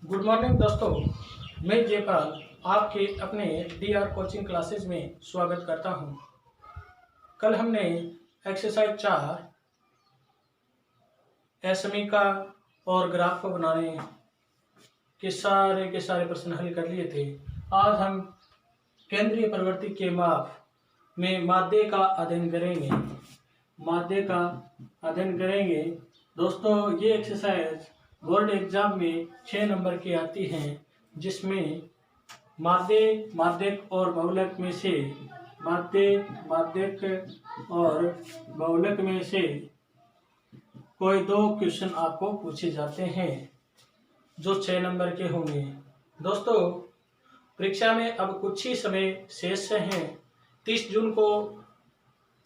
Good morning दोस्तों, मैं जयपाल आपके अपने DR कोचिंग क्लासेस में स्वागत करता हूं। कल हमने एक्सरसाइज 4 समीका और ग्राफ को बनाने के सारे प्रश्न हल कर लिए थे। आज हम केंद्रीय प्रवृत्ति के माप में माध्य का अध्ययन करेंगे। दोस्तों, ये एक्सरसाइज बोर्ड एग्जाम में 6 नंबर की आती हैं, जिसमें माध्यक और बहुलक में से कोई 2 क्वेश्चन आपको पूछे जाते हैं जो 6 नंबर के होंगे। दोस्तों, परीक्षा में अब कुछ ही समय शेष हैं। 30 जून को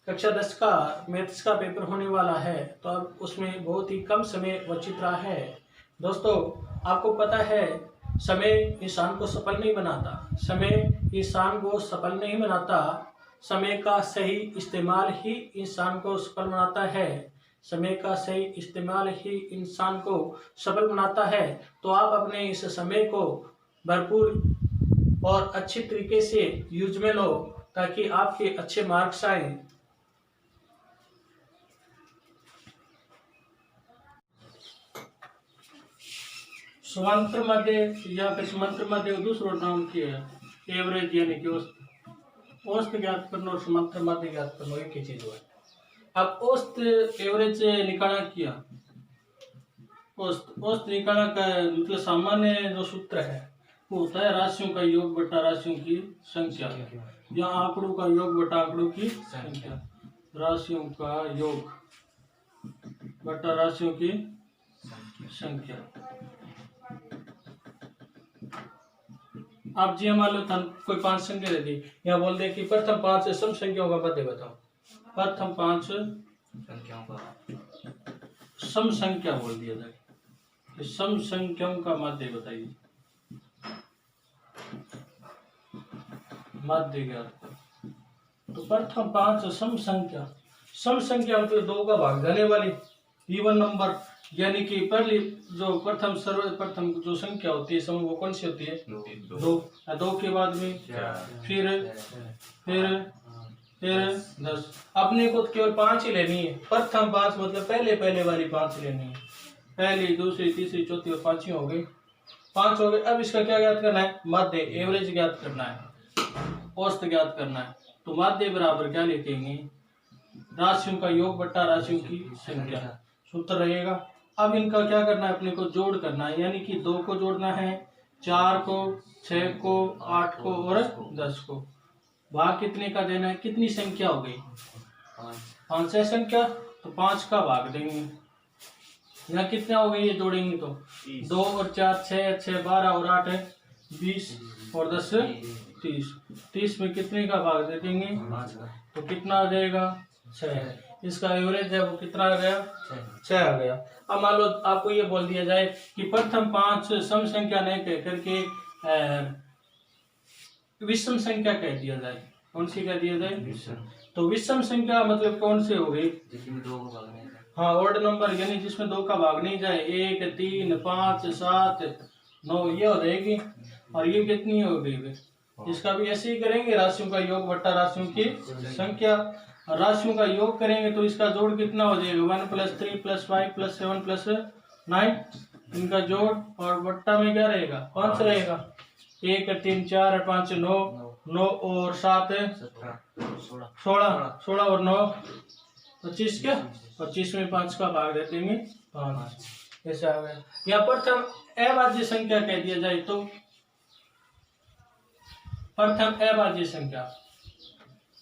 कक्षा 10 का मैथ्स का पेपर होने वाला है, तो अब उसमें बहुत ही कम समय बचित रहा है। दोस्तों, आपको पता है समय इंसान को सफल नहीं बनाता, समय का सही इस्तेमाल ही इंसान को सफल बनाता है। तो आप अपने इस समय को भरपूर और अच्छी तरीके से यूज में लो, ताकि आपके अच्छे मार्क्स आए। समांतर माध्य या फिर समांतर माध्य दूसरा नाम क्या है? एवरेज, यानी कि औसत ज्ञात करना और समांतर माध्य ज्ञात करना एक ही चीज है। अब औसत एवरेज निकालना किया, औसत निकालना का मतलब सामान्य जो सूत्र है वो होता है राशियों का योग बटा राशियों की संख्या, या आंकड़ों का योग बटा आंकड़ों की संख्या। राशियों का योग बटा राशियों की संख्या। आप जी मान लो कोई 5 संख्या दे दी, यहाँ बोल दे कि प्रथम 5 सम संख्याओं का मध्य बताओ। प्रथम 5 संख्याओं का सम संख्या बोल दिया जाए, सम संख्याओं का मध्य बताइए। मध्य ज्ञात करो। तो प्रथम 5 सम संख्या मतलब 2 का भाग जाने वाली इवन नंबर, यानी कि पहली जो सर्वप्रथम जो संख्या होती है समूह, वो कौन सी होती है? 2 के बाद में फिर 10। अपने को केवल 5 ही लेनी है। प्रथम 5 मतलब पहले वाली 5 लेनी है। पहली, दूसरी, तीसरी, चौथी और 5 हो गई। 5 हो गए। अब इसका क्या ज्ञात करना है? माध्य, एवरेज ज्ञात करना है, औसत ज्ञात करना है। तो माध्य बराबर क्या लिखेंगे? राशियों का योग बटा राशियों की संख्या, सूत्र रहेगा। अब इनका क्या करना है? अपने को जोड़ करना है, यानी कि 2 को जोड़ना है, 4 को, 6 को, 8 को और 10 को। भाग कितने का देना है? कितनी संख्या हो गई? 5 है संख्या, तो 5 का भाग देंगे। यहाँ कितना हो गई ये जोड़ेंगे तो 2 और 4 6, 6 12 और 8 है 20 और 10 30। 30 में कितने का भाग दे देंगे? तो कितना आ जाएगा? 6। इसका एवरेज है वो कितना आ गया? 6 आ गया। अब मान लो आपको ये बोल दिया जाए कि प्रथम 5 सम संख्या नहीं कह करके विषम संख्या कह दिया जाए। कौन सी कह दिया जाए? तो विषम संख्या मतलब कौन से हो गई? जिसमें 2 का भाग नहीं जाए। हाँ, ऑड नंबर, यानी जिसमें 2 का भाग नहीं जाए। 1 3 5 7 9 ये हो जाएगी। और ये कितनी हो गई? इसका भी ऐसे ही करेंगे, राशियों का योग बटा राशियों की संख्या। राशियों का योग करेंगे तो इसका जोड़ कितना हो जाएगा? 1 + 3 + 5 + 7 + 9, इनका जोड़, और बट्टा में क्या रहेगा? 5 रहेगा। 1 3 4 5 9 9 और 7 16 और 9 25 क्या? 25 में 5 का भाग दे देंगे 5। ऐसा आ गया। या प्रथम अभाज्य संख्या कह दिया जाए तो प्रथम अभाज्य संख्या।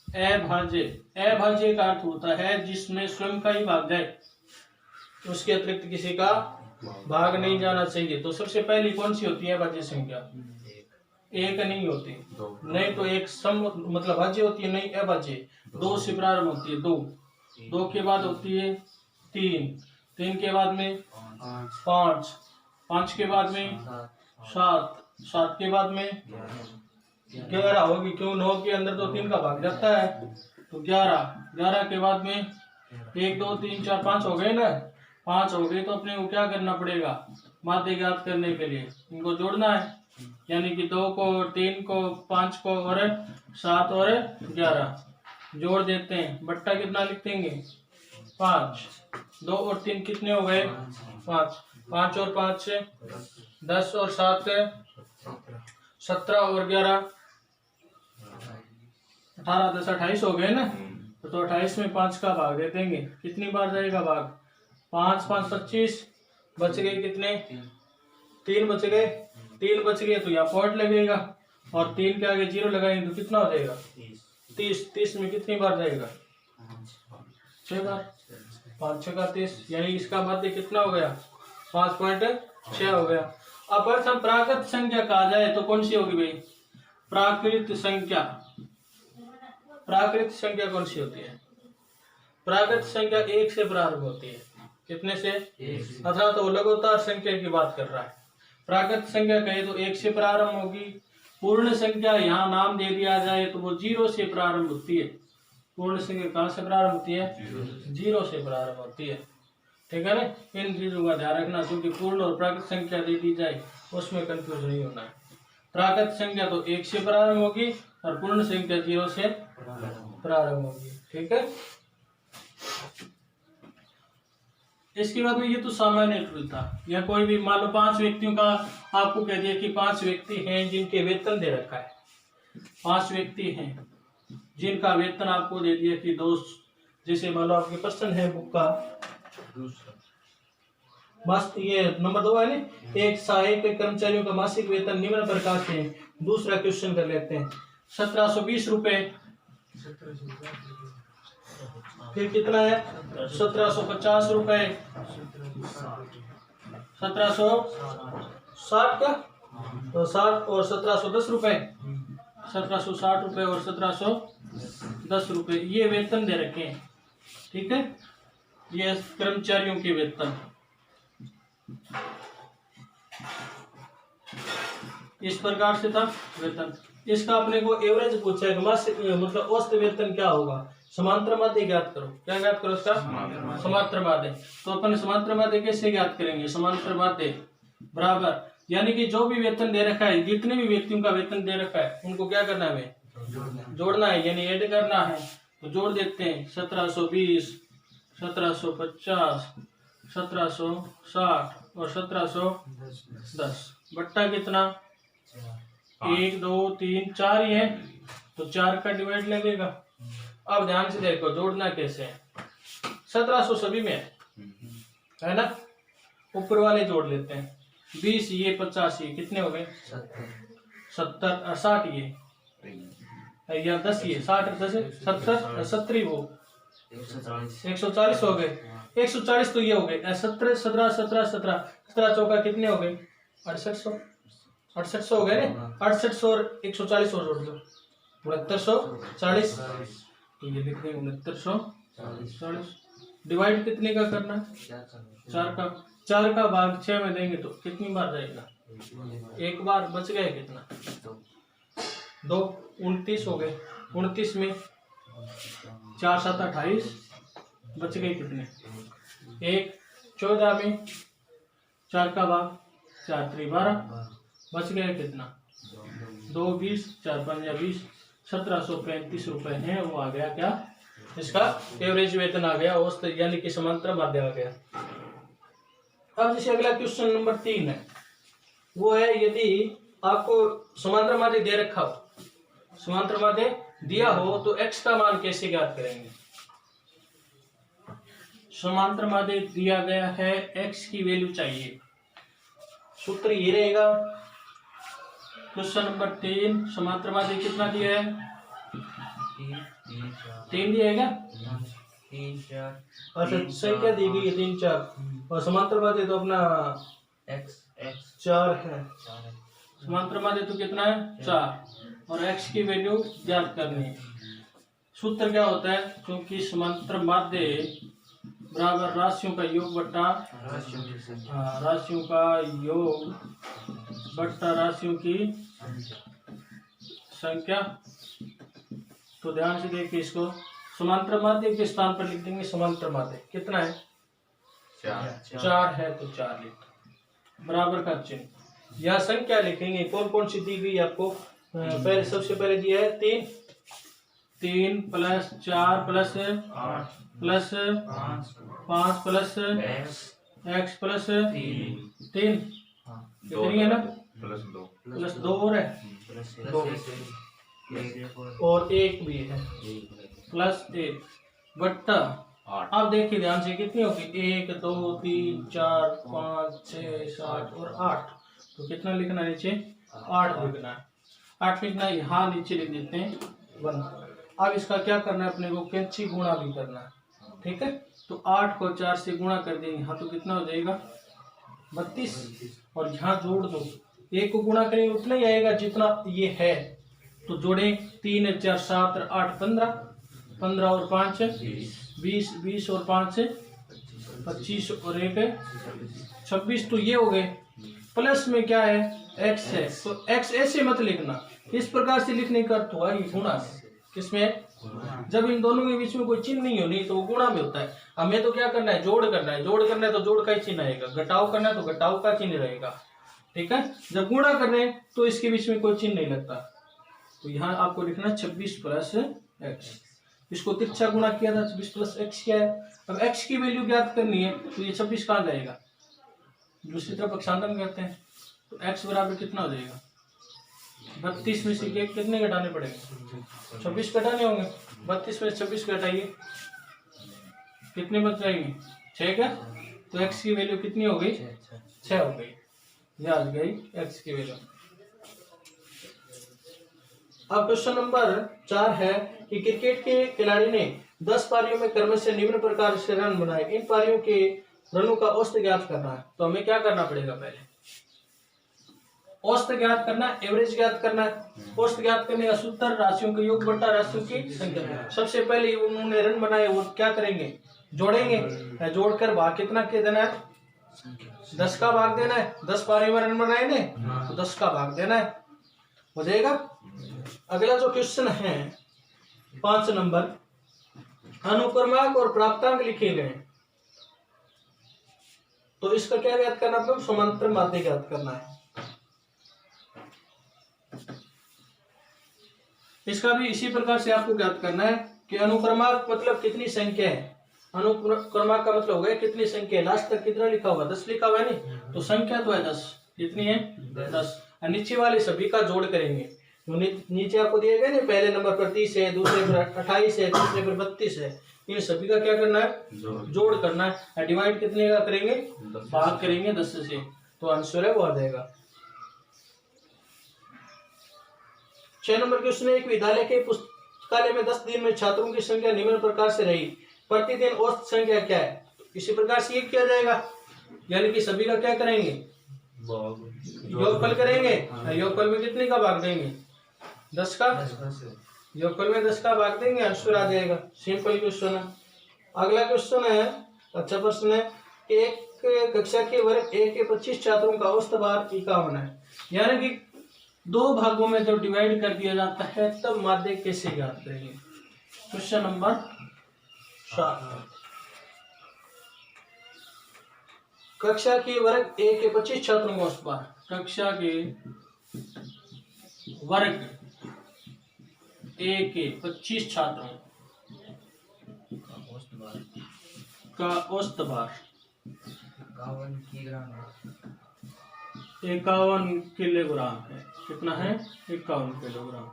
अभाज्य का अर्थ होता है जिसमें स्वयं का ही भाग जाए, उसके अतिरिक्त किसी का भाग नहीं जाना चाहिए। तो सबसे पहली कौन सी होती है अभाज्य संख्या? एक नहीं होती, नहीं तो एक सम मतलब भाज्य होती है, नहीं अभाज्य। 2 से प्रारंभ होती है, 2 के बाद होती है 3 के बाद में 5 के बाद में 7 के बाद में 11 होगी, क्यों? 9 के अंदर तो 3 का भाग जाता है, तो 11 के बाद में 1 2 3 4 5 हो गए ना। 5 हो गए तो अपने को क्या करना पड़ेगा? माध्य ज्ञात करने के लिए इनको जोड़ना है, यानी कि 2 को 3 को 5 को और 7 और 11 जोड़ देते हैं। बट्टा कितना लिख देंगे 5। 2 और 3 कितने हो गए 5। 5 और 5 10 और 7 17 और 11 18 10 28 हो गए ना। तो 28 में 5 का भाग दे देंगे। कितनी बार जाएगा भाग 5 5 25 बच गए कितने 3 बच गए। 3 बच गए तो यहाँ पॉइंट लगेगा और 3 के आगे 0 लगाएंगे तो कितना हो जाएगा 30। 30 में कितनी बार जाएगा 6 बार। 5 6 का 30, यानी इसका मध्य कितना हो गया 5.6 हो गया। अब प्रथम प्राकृत संख्या कहा जाए तो कौन सी होगी भाई प्राकृत संख्या। प्राकृत संख्या कौन सी होती है प्राकृत संख्या 1 से प्रारंभ होती है। कितने से 1 अर्थात वो लघुत्तर संख्या की बात कर रहा है। प्राकृत संख्या कहे तो 1 से प्रारंभ होगी। पूर्ण संख्या यहाँ नाम दे दिया जाए तो वो 0 से प्रारंभ होती है। पूर्ण संख्या कहाँ से प्रारंभ होती है 0 से प्रारंभ होती है। ठीक है ना। इन चीजों का ध्यान रखना, क्योंकि पूर्ण और प्राकृत संख्या दे दी जाए उसमें कंफ्यूज नहीं होना है। प्राकृत संख्या तो 1 से प्रारंभ होगी और पूर्ण संख्या 0 से प्रारंभ होगी। ठीक है। इसके बाद में ये तो सामान्य रूल था। या कोई भी मान लो 5 व्यक्तियों का आपको कह दिया कि 5 व्यक्ति हैं जिनके वेतन दे रखा है। 5 व्यक्ति हैं जिनका वेतन आपको दे दिया कि 2, जैसे मान लो आपके प्रश्न है बुक का बस ये नंबर 2 है ना। एक सहायक कर्मचारियों का मासिक वेतन निम्न प्रकार से। दूसरा क्वेश्चन कर लेते हैं 1720 रुपए। फिर कितना है 1750 रुपए। 1760 का तो 60 और 1710 रुपए। 1760 रुपए और 1710 रुपए ये वेतन दे रखे हैं। ठीक है। ये कर्मचारियों के वेतन इस प्रकार से था वेतन। इसका अपने को एवरेज पूछा है मासिक मतलब औसत वेतन क्या होगा। समांतर माध्य ज्ञात करो। क्या ज्ञात करो इसका समांतर माध्य। तो अपन समांतर माध्य कैसे ज्ञात करेंगे। समांतर माध्य बराबर, यानी कि जो भी वेतन दे रखा है जितने भी व्यक्तियों का वेतन दे रखा है उनको क्या करना है जोड़ना है, यानी ऐड करना है। तो जोड़ देते हैं 1720 1750 1760 और 1710 बट्टा कितना 1 2 3 4 ही है तो 4 का डिवाइड लगेगा। अब ध्यान से देखो जोड़ना कैसे है। 1700 सभी में है ना। ऊपर वाले जोड़ लेते हैं 20 ये 50 ये कितने हो गए 70 60 ये या 10 ये 60 10 70 70 वो 140 हो गए। 140 तो ये हो गए 17 17 17 17 17 चौका कितने हो गए 6800 हो गए ना। 6800 और 140 और जोड़ दो 6940। तो ये लिख देंगे 6940। डिवाइड कितने का करना है 4 का भाग 6 में देंगे तो कितनी बार जाएगा 1 बार। बच गए कितना 2 29 हो गए। 29 में 4 7 28 बच गए कितने 1। 14 में 4 का भाग 4 3 12 बच गए कितना 2 20 4 5 20 1735 रुपए है। वो आ गया क्या इसका एवरेज वेतन आ गया औसत, यानी कि समांतर माध्य आ गया। अब जैसे अगला क्वेश्चन नंबर 3 है वो है यदि आपको समांतर माध्य दे रखा हो, समांतर माध्य दिया हो तो x का मान कैसे ज्ञात करेंगे। समांतर माध्य दिया गया है x की वैल्यू चाहिए। सूत्र ये रहेगा क्वेश्चन नंबर 3 समांतर माध्य कितना दिया है 3 दिया है क्या 3 4। अच्छा संख्या दी गई है 3 4 और समांतर माध्य तो अपना x 4 है। समांतर माध्य तो कितना है 4 और x की वैल्यू ज्ञात करनी है। सूत्र क्या होता है क्योंकि समांतर माध्य बराबर राशियों का योग बट्टा राशियों का योग बट्टा राशियों की संख्या। तो ध्यान से देखिए इसको समांतर माध्य के स्थान पर लिख देंगे समांतर माध्य कितना है 4 है तो 4 लिख बराबर का चिन्ह। यहाँ संख्या लिखेंगे, कौन कौन सी दी गई आपको। पहले सबसे पहले दिया है 3, 3 plus 4 plus 8 plus 5 plus x x plus 3 3, हाँ कितनी है ना, प्लस 2 प्लस 2 और है, प्लस दो। एक और 1 भी है, प्लस 1 बट्टा 8 आप देखिए ध्यान से कितनी होगी, 1 2 3 4 5 6 7 और 8। तो कितना लिखना है नीचे, 8 लिखना है। 8 लिखना है, यहाँ नीचे लिख देते हैं 1। अब इसका क्या करना है, अपने को कैंची गुणा भी करना है, ठीक है। तो 8 को 4 से गुणा कर देंगे, यहाँ तो कितना हो जाएगा 32, और यहाँ जोड़ दो, 1 को गुणा करेंगे उतना ही आएगा जितना ये है। तो जोड़े 3 4 7 8 15, 15 और 5 20, 20 और 5 25 और 1 26। तो ये हो गए। प्लस में क्या है, x है, तो x ऐसे मत लिखना, इस प्रकार से लिखने का अर्थ हुआ ये गुणा से। किसमें, जब इन दोनों के बीच में कोई चिन्ह नहीं होनी तो वो गुणा में होता है। हमें तो क्या करना है, जोड़ करना है, जोड़ करना है तो जोड़ का ही चिन्ह आएगा, घटाव करना है तो घटाव का चिन्ह रहेगा, ठीक है। जब गुणा कर रहे हैं तो इसके बीच में कोई चिन्ह नहीं लगता। तो यहाँ आपको लिखना 26 प्लस x, इसको तिरछा गुणा किया था, 26 प्लस x क्या है। अब x की वैल्यू ज्ञात करनी है, तो ये 26 कहाँ जाएगा, दूसरी तरफ पक्षांतरण करते हैं, तो x बराबर कितना हो जाएगा 32 में से कितने घटाने पड़ेंगे, 26 घटाने होंगे। 32 में 26 घटाइए, कितने बच जाएंगे 6 का। तो x की वैल्यू कितनी हो गई, 6 हो गई, ये आ गई x की वैल्यू। अब क्वेश्चन नंबर 4 है कि क्रिकेट के खिलाड़ी ने 10 पारियों में क्रम से निम्न प्रकार से रन बनाए, इन पारियों के रनों का औसत ज्ञात करना है। तो हमें क्या करना पड़ेगा, पहले औसत ज्ञात करना, एवरेज ज्ञात करना है। औसत ज्ञात करने का सूत्र राशियों के योग बट्टा राशियों की संख्या। सबसे पहले उन्होंने रन बनाए, वो क्या करेंगे, जोड़ेंगे, जोड़कर भाग कितना के देना है, 10 का भाग देना है। 10 पारियों में रन बनाए ने, तो 10 का भाग देना है, हो जाएगा। अगला जो क्वेश्चन है 5 नंबर, अनुक्रमांक और प्राप्तांक लिखे गए, तो इसका क्या ज्ञात करना है, समांतर माध्य ज्ञात करना है। इसका भी इसी प्रकार से आपको ज्ञात करना है कि अनुक्रमांक मतलब कितनी संख्या है, अनुक्रमांक का मतलब हो गया कितनी संख्या है। लास्ट तक कितना लिखा हुआ, 10 लिखा हुआ है नहीं, तो संख्या तो है 10, कितनी है 10। नीचे वाले सभी का जोड़ करेंगे, तो नीचे आपको दिए गए ना, पहले नंबर पर 30 है, दूसरे पर 28 है, तीसरे पर 32 है, इन सभी का क्या करना है, जोड़ करना है। डिवाइड कितने का करेंगे, भाग करेंगे 10 से, तो आंसर है वो आ जाएगा। 6 नंबर क्वेश्चन है, एक विद्यालय के पुस्तकालय में 10 दिन में छात्रों की संख्या निम्न प्रकार से रही, प्रतिदिन औसत संख्या क्या है। तो इसी प्रकार से ये किया जाएगा, यानी कि सभी का क्या करेंगे, योगफल करेंगे। योगफल में कितने का भाग देंगे, 10 का, योगफल में 10 का भाग देंगे, आंसर आ जाएगा। सिंपल क्वेश्चन है। अगला क्वेश्चन है, अच्छा प्रश्न है, एक कक्षा के वर्ग 1 के 25 छात्रों का औसत भार 51 है, यानी कि 2 भागों में जब डिवाइड कर दिया जाता है तब माध्य कैसे ज्ञात करेंगे। क्वेश्चन नंबर 7, कक्षा के वर्ग 1 के 25 छात्रों का औसत भार, कक्षा के वर्ग 1 के 25 छात्रों का औसत भार 51 किलोग्राम है। कितना है, 51 किलोग्राम।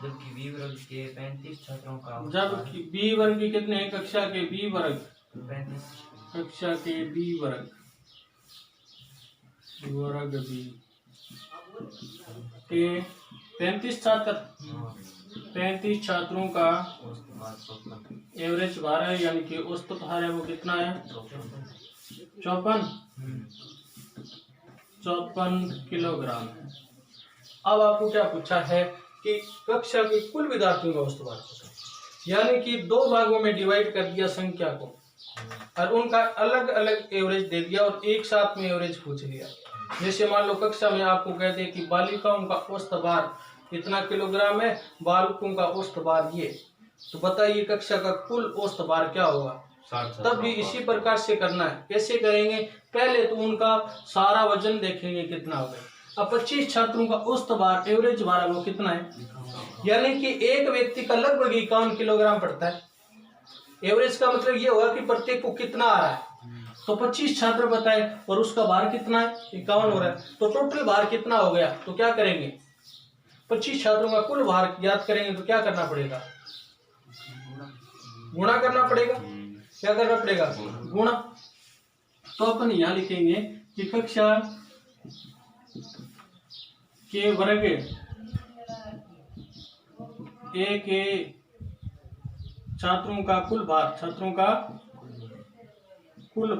जबकि बी वर्ग के 35 छात्रों का जबकि बी वर्ग के कितने हैं, कक्षा के बी वर्ग, 35 कक्षा के बी वर्ग, वर्ग बी के 35 छात्र, 35 छात्रों का एवरेज भार है, यानी कि औसत भार है वो कितना है, 54 किलोग्राम है। अब आपको क्या पूछा है कि कक्षा के कुल विद्यार्थियों का औसत भार, यानी कि 2 भागों में डिवाइड कर दिया संख्या को और उनका अलग अलग एवरेज दे दिया और एक साथ में एवरेज पूछ लिया। जैसे मान लो कक्षा में आपको कहते हैं कि बालिकाओं का औसत भार इतना किलोग्राम है, बालकों का औसत भार ये, तो बताइए कक्षा का कुल औसत भार क्या होगा। तब भी इसी प्रकार से करना है। कैसे करेंगे? पहले तो उनका सारा वजन देखेंगे कितना हो गया। अब 25 छात्रों का औसत भार, एवरेज भार वो कितना है, यानी कि एक व्यक्ति का लगभग 51 किलोग्राम पड़ता है। एवरेज का मतलब ये होगा कि प्रत्येक को कितना आ रहा है। तो 25 छात्र बताए और उसका भार कितना है, 51 हो रहा है, तो टोटल भार कितना हो गया। तो क्या करेंगे, 25 छात्रों का कुल भार ज्ञात करेंगे तो क्या करना पड़ेगा, गुणा करना पड़ेगा। क्या करना पड़ेगा, गुणा। तो अपन यहां लिखेंगे कि कक्षा के वर्ग ए के छात्रों का कुल भार, छात्रों का कुल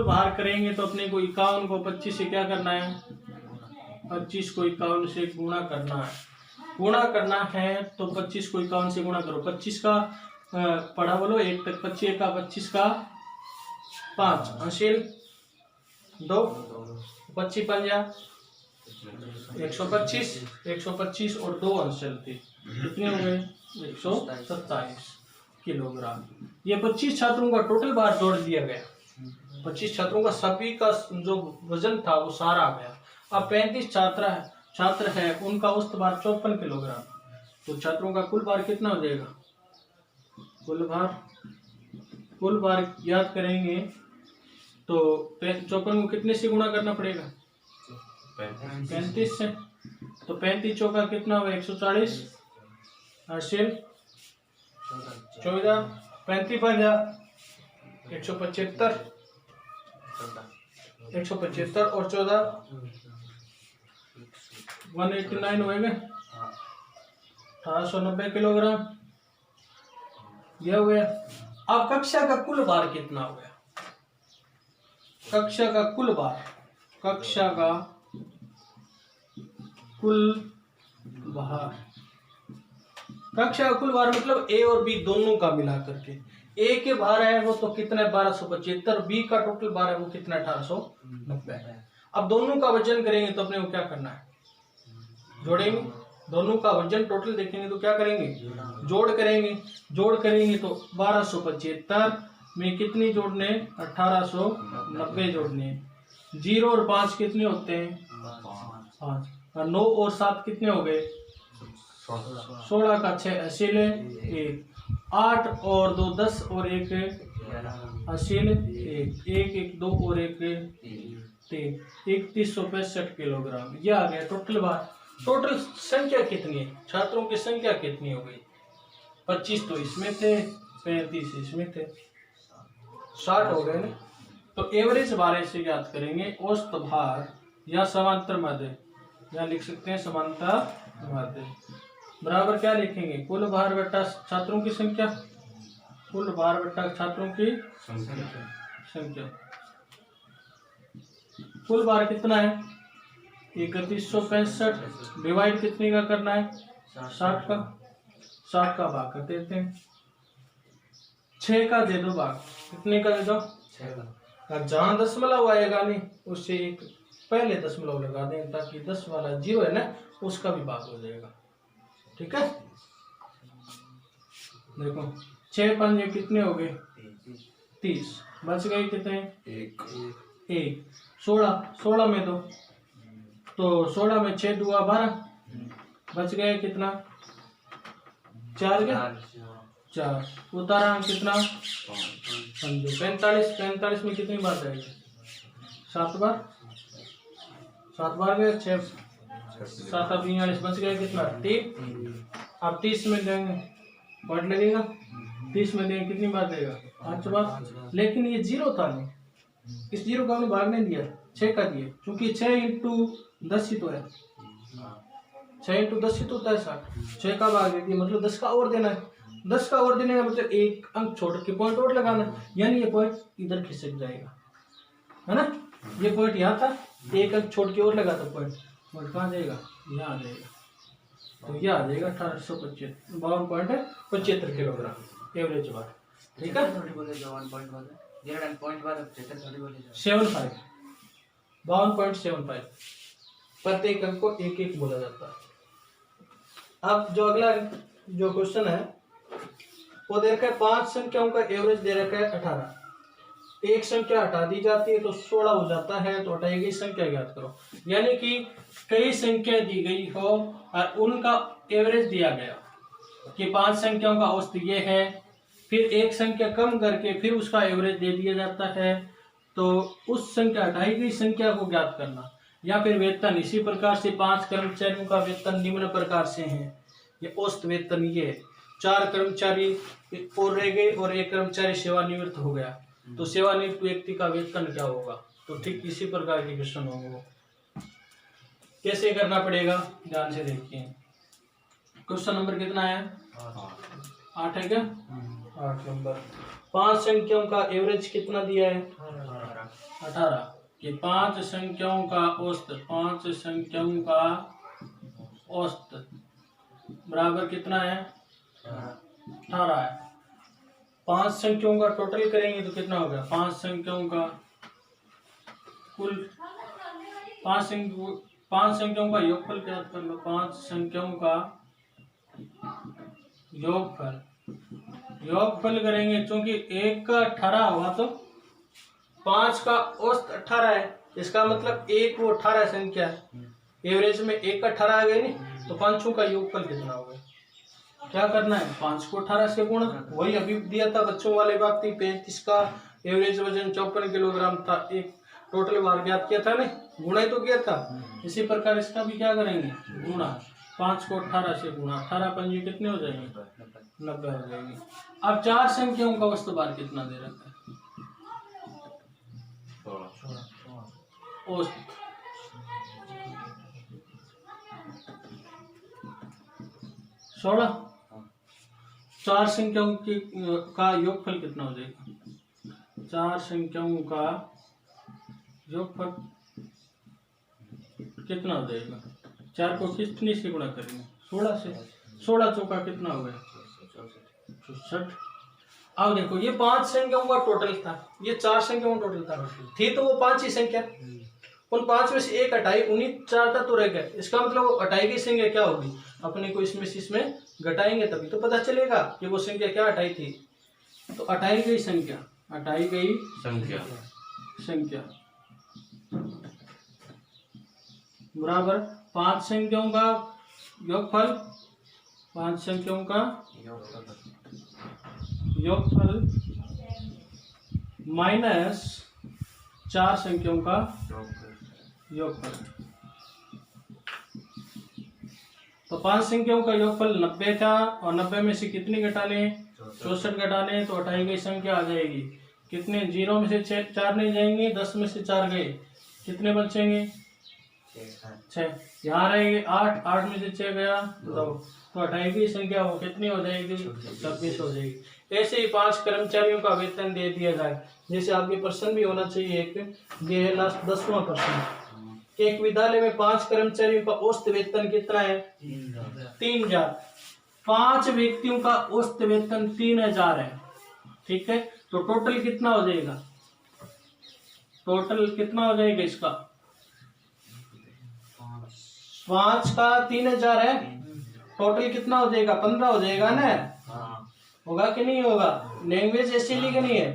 भार करेंगे तो अपने को 51 को 25 से क्या करना है, 25 को 51 से गुणा करना है। गुणा करना है तो 25 को 51 से गुणा करो। 25 का पढ़ा बोलो 1 तक, 25 का 25 का 5 अंशील 2, 25 पंजा 125, 125 और 2 अंशल थे, कितने हो गए 127 किलोग्राम। ये 25 छात्रों का टोटल भार जोड़ दिया गया। 25 छात्रों का सभी का जो वजन था वो सारा आ गया। अब 35 छात्र है, उनका औसत भार 54 किलोग्राम। तो छात्रों का कुल भार कितना हो जाएगा, कुल भार याद करेंगे तो 54 को कितने से गुणा करना पड़ेगा, 35 से। तो 35 चौका कितना हुआ 140 हासिल 14, 35 पंजा 175, 175 और 14 189 होएगा, 1890 किलोग्राम यह हो गया। अब कक्षा का कुल भार कितना हो गया, कक्षा का कुल भार, कक्षा का कुल भार मतलब ए और बी दोनों का मिला करके। ए के भार है वो तो कितना है 1275, बी का टोटल भार है वो कितना 1890। अब दोनों का वजन करेंगे तो अपने को क्या करना है, जोड़ेंगे। दोनों का वजन टोटल देखेंगे तो क्या करेंगे, जोड़ करेंगे तो 1275 में कितनी जोड़ने, 1890 जोड़ने। 0 और 5 कितने होते हैं 5, और 9 और 7 कितने हो गए 16 का 6 असील 1, 8 और 2 10 और 1 असील 1, 1 2 और 1 3, 3165 किलोग्राम। यह आ गया टोटल भार। टोटल संख्या कितनी है, छात्रों की संख्या कितनी हो गई, 25 तो इसमें थे, 35 इसमें थे, 60 हो गए ना। तो एवरेज भार से याद करेंगे, औसत भार या समांतर माध्य, या लिख सकते हैं समांतर माध्य बराबर क्या लिखेंगे, कुल भार बटा छात्रों की संख्या, कुल भार बटा छात्रों की संख्या। कुल भार कितना है 3165, डिवाइड कितने का करना है 60 का भाग कर देते हैं, 6 का दे दो भाग, कितने का दे दो 6 का। जहां दशमलव आएगा नहीं उससे एक पहले दशमलव लगा दें ताकि 10 वाला 0 है ना उसका भी भाग हो जाएगा। ठीक है, देखो 6 पंजे कितने हो गए 30, बच गए कितने 1, 16 में दो तो 16 में 6 दुआ 12, बच गए कितना 4 के 4, उतारा कितना 45 में कितनी बार जाएगी 7 बार गए 6 7 42, बच गए कितना 3। अब 30 में देंगे पॉइंट लगेगा, 30 में देंगे कितनी बार देगा 5 बार। लेकिन ये 0 था नहीं, इस 0 का हमने भाग नहीं दिया, 6 का दिया, क्योंकि 6 इंटू 10 ही तो है, 6 इंटू 10 ही तो होता है 60। 6 का भाग दे दिया मतलब 10 का और देना है, 10 का और देने का मतलब एक अंक छोड़ के पॉइंट और लगाना, यानी ये पॉइंट इधर खिसक जाएगा, है ना। ये पॉइंट यहाँ था, एक अंक छोड़ के और लगा था पॉइंट कहाँ जाएगा, यहाँ आ जाएगा। तो ये आ जाएगा 52.75 किलोग्राम एवरेज भार। ठीक है, 52.75 प्रत्येक अंक को एक एक बोला जाता है। अब जो अगला जो क्वेश्चन है वो दे रखा है 5 संख्याओं का एवरेज दे रखा है 18। एक संख्या हटा दी जाती है तो 16 हो जाता है, तो हटाई गई संख्या ज्ञात करो। यानी कि कई संख्या दी गई हो और उनका एवरेज दिया गया कि 5 संख्याओं का औसत ये है, फिर एक संख्या कम करके फिर उसका एवरेज दे दिया जाता है, तो उस संख्या हटाई गई संख्या को ज्ञात करना। या फिर वेतन इसी प्रकार से 5 कर्मचारियों का वेतन निम्न प्रकार से है, ये औसत वेतन ये है। 4 कर्मचारी और रह गए और एक कर्मचारी सेवानिवृत्त हो गया, तो सेवानिवृत्त व्यक्ति का वेतन क्या होगा, तो ठीक इसी प्रकार के क्वेश्चन होंगे। वो कैसे करना पड़ेगा ध्यान से देखिए। क्वेश्चन नंबर कितना है? 8 है क्या? 8 नंबर। 5 संख्याओं का एवरेज कितना दिया है? 18। ये 5 संख्याओं का औसत, 5 संख्याओं का औसत बराबर कितना है? 18 है। 5 संख्याओं का टोटल करेंगे तो कितना होगा? 5 संख्याओं का कुल 5 संख्याओं का योगफल ज्ञात कर लो। 5 संख्याओं का योगफल करेंगे, क्योंकि एक का 18 हुआ तो 5 का औसत 18 है, इसका मतलब एक वो 18 संख्या है, एवरेज में एक का 18 आ गए नहीं, तो 5 का योगफल कितना होगा? क्या करना है? 5 को 18 से गुणा, वही अभी दिया था बच्चों वाले बात थी। 35 का एवरेज वजन 54 किलोग्राम था, एक टोटल भार ज्ञात किया था, नहीं गुणा ही तो किया था। इसी प्रकार इसका भी क्या करेंगे? गुणा। 5 को 18 से गुणा, 18 पंजे कितने हो जाएंगे? 90 हो जाएंगे। अब 4 संख्याओं का औसत भार कितना दे रखा है? औसत 16। 4 संख्याओं की का योगफल कितना हो जाएगा? 4 संख्याओं का योगफल कितना हो जाएगा? 4 को कितनी से गुणा करेंगे? 16 से। 16 चौका कितना हो गया? 64। अब देखो ये 5 संख्याओं का टोटल था, ये 4 संख्याओं का टोटल था, थी तो वो 5 ही संख्या, उन 5 में से एक हटाई, उन्हीं 4 का तो रह गया। इसका मतलब वो हटाई गई संख्या क्या होगी? अपने को इसमें से इसमें घटाएंगे तभी तो पता चलेगा कि वो संख्या क्या हटाई थी। तो हटाई गई संख्या बराबर 5 संख्याओं का योगफल, 5 संख्याओं का योगफल माइनस 4 संख्याओं का योगफल। तो 5 संख्याओं का योगफल 90 था, और 90 में से कितनी घटाने? 64 घटाने, तो हटाई गई संख्या आ जाएगी कितने? 0 में से 4 नहीं जाएंगे, 10 में से 4 गए, कितने बचेंगे? 6। यहाँ रहेंगे 8, 8 में से 6 गया 2, तो हटाई गई संख्या वो कितनी हो जाएगी? 26 हो जाएगी। ऐसे ही 5 कर्मचारियों का वेतन दे दिया जाए, जैसे आपके प्रश्न भी होना चाहिए। एक ये है लास्ट 10वां प्रश्न। एक विद्यालय में 5 कर्मचारियों का औसत वेतन कितना है? 3000। 5 व्यक्तियों का औसत वेतन 3000 है, ठीक है। तो टोटल कितना हो जाएगा? टोटल कितना हो जाएगा इसका? 5 का 3000 है, टोटल कितना हो जाएगा? 15 हो जाएगा ना? होगा कि नहीं होगा? लैंग्वेज ऐसे लिखनी है,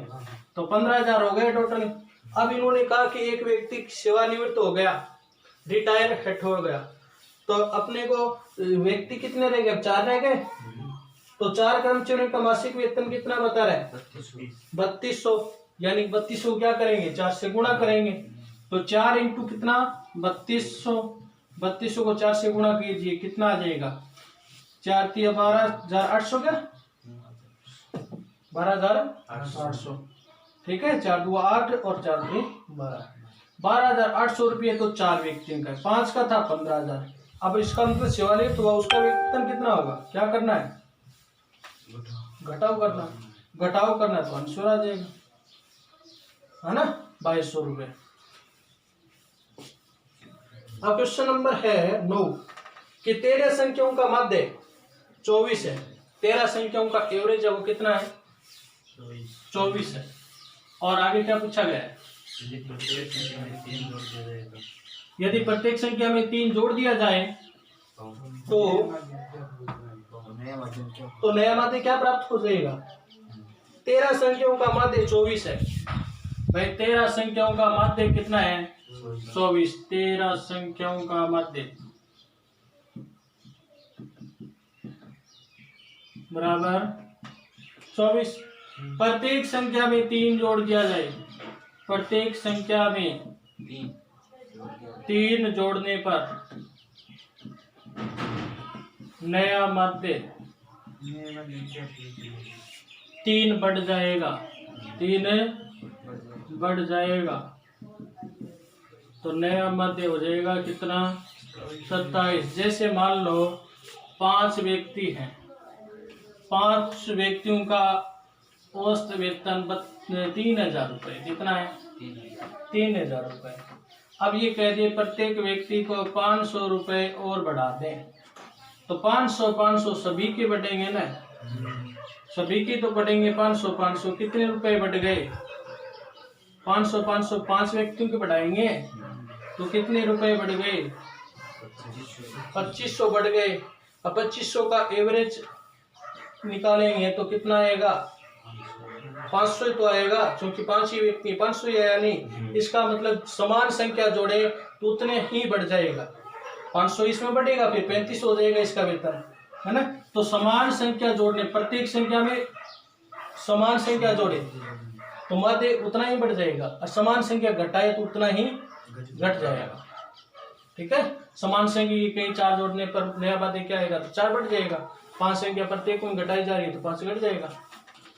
तो 15000 हो गए टोटल। अब इन्होंने कहा कि एक व्यक्ति सेवानिवृत्त हो गया, रिटायर हो गया, तो अपने को व्यक्ति कितने रह गए? 4 रह गए। तो 4 कर्मचारियों का मासिक वेतन कितना बता रहा है? 3200। यानी 3200 क्या करेंगे? 4 से गुणा करेंगे, तो 4 इंटू कितना? 3200। 3200 को 4 से गुणा कीजिए, कितना आ जाएगा? 4 3 12800, क्या 12800, ठीक है। 4 2 8 और 4 3 12, 12800 रुपये तो 4 व्यक्तियों का। 5 का था 15000। अब इसका मतलब सेवानिवृत्त हुआ, उसका वेतन कितना होगा? क्या करना है? घटाव करना, तो आंसर आ जाएगा, है ना? 2200 रुपये। अब क्वेश्चन नंबर है 9 कि 13 संख्याओं का माध्य 24 है, 13 संख्याओं का एवरेज है वो कितना है? 24 है। और आगे क्या पूछा गया है? यदि प्रत्येक संख्या में 3 जोड़ दिया जाए तो नया माध्य क्या प्राप्त हो जाएगा? 13 संख्याओं का माध्य 24 है भाई। 13 संख्याओं का माध्य कितना है? 24। 13 संख्याओं का माध्य बराबर 24। प्रत्येक संख्या में 3 जोड़ दिया जाए। प्रत्येक संख्या में 3 जोड़ने पर नया माध्य 3 बढ़ जाएगा। 3 बढ़ जाएगा तो नया माध्य हो जाएगा कितना? 27। जैसे मान लो 5 व्यक्ति हैं, 5 व्यक्तियों का औसत वेतन 3000 रुपये। कितना है? 3000 रुपये। अब ये कह दिए प्रत्येक व्यक्ति को 500 रुपये और बढ़ा दें, तो 500 सभी के बढ़ेंगे ना, सभी की तो बढ़ेंगे। 500 कितने रुपए बढ़ गए? 500 5 व्यक्तियों के बढ़ाएंगे तो कितने रुपए बढ़ गए? 2500 बढ़ गए। अब 2500 का एवरेज निकालेंगे तो कितना आएगा? 500 तो आएगा, क्योंकि 5 ही व्यक्ति 500 ही आया नहीं। इसका मतलब समान संख्या जोड़े तो उतने ही बढ़ जाएगा। 500 इसमें बढ़ेगा, फिर 35 हो जाएगा इसका वेतन, है ना। तो समान संख्या जोड़ने, प्रत्येक संख्या में समान संख्या जोड़े तो माध्य उतना ही बढ़ जाएगा, और समान संख्या घटाए तो उतना ही घट जाएगा। ठीक है। समान संख्या की कई 4 जोड़ने पर नया माध्य क्या आएगा? तो 4 बढ़ जाएगा। 5 संख्या प्रत्येक में घटाई जा रही है तो 5 घट जाएगा।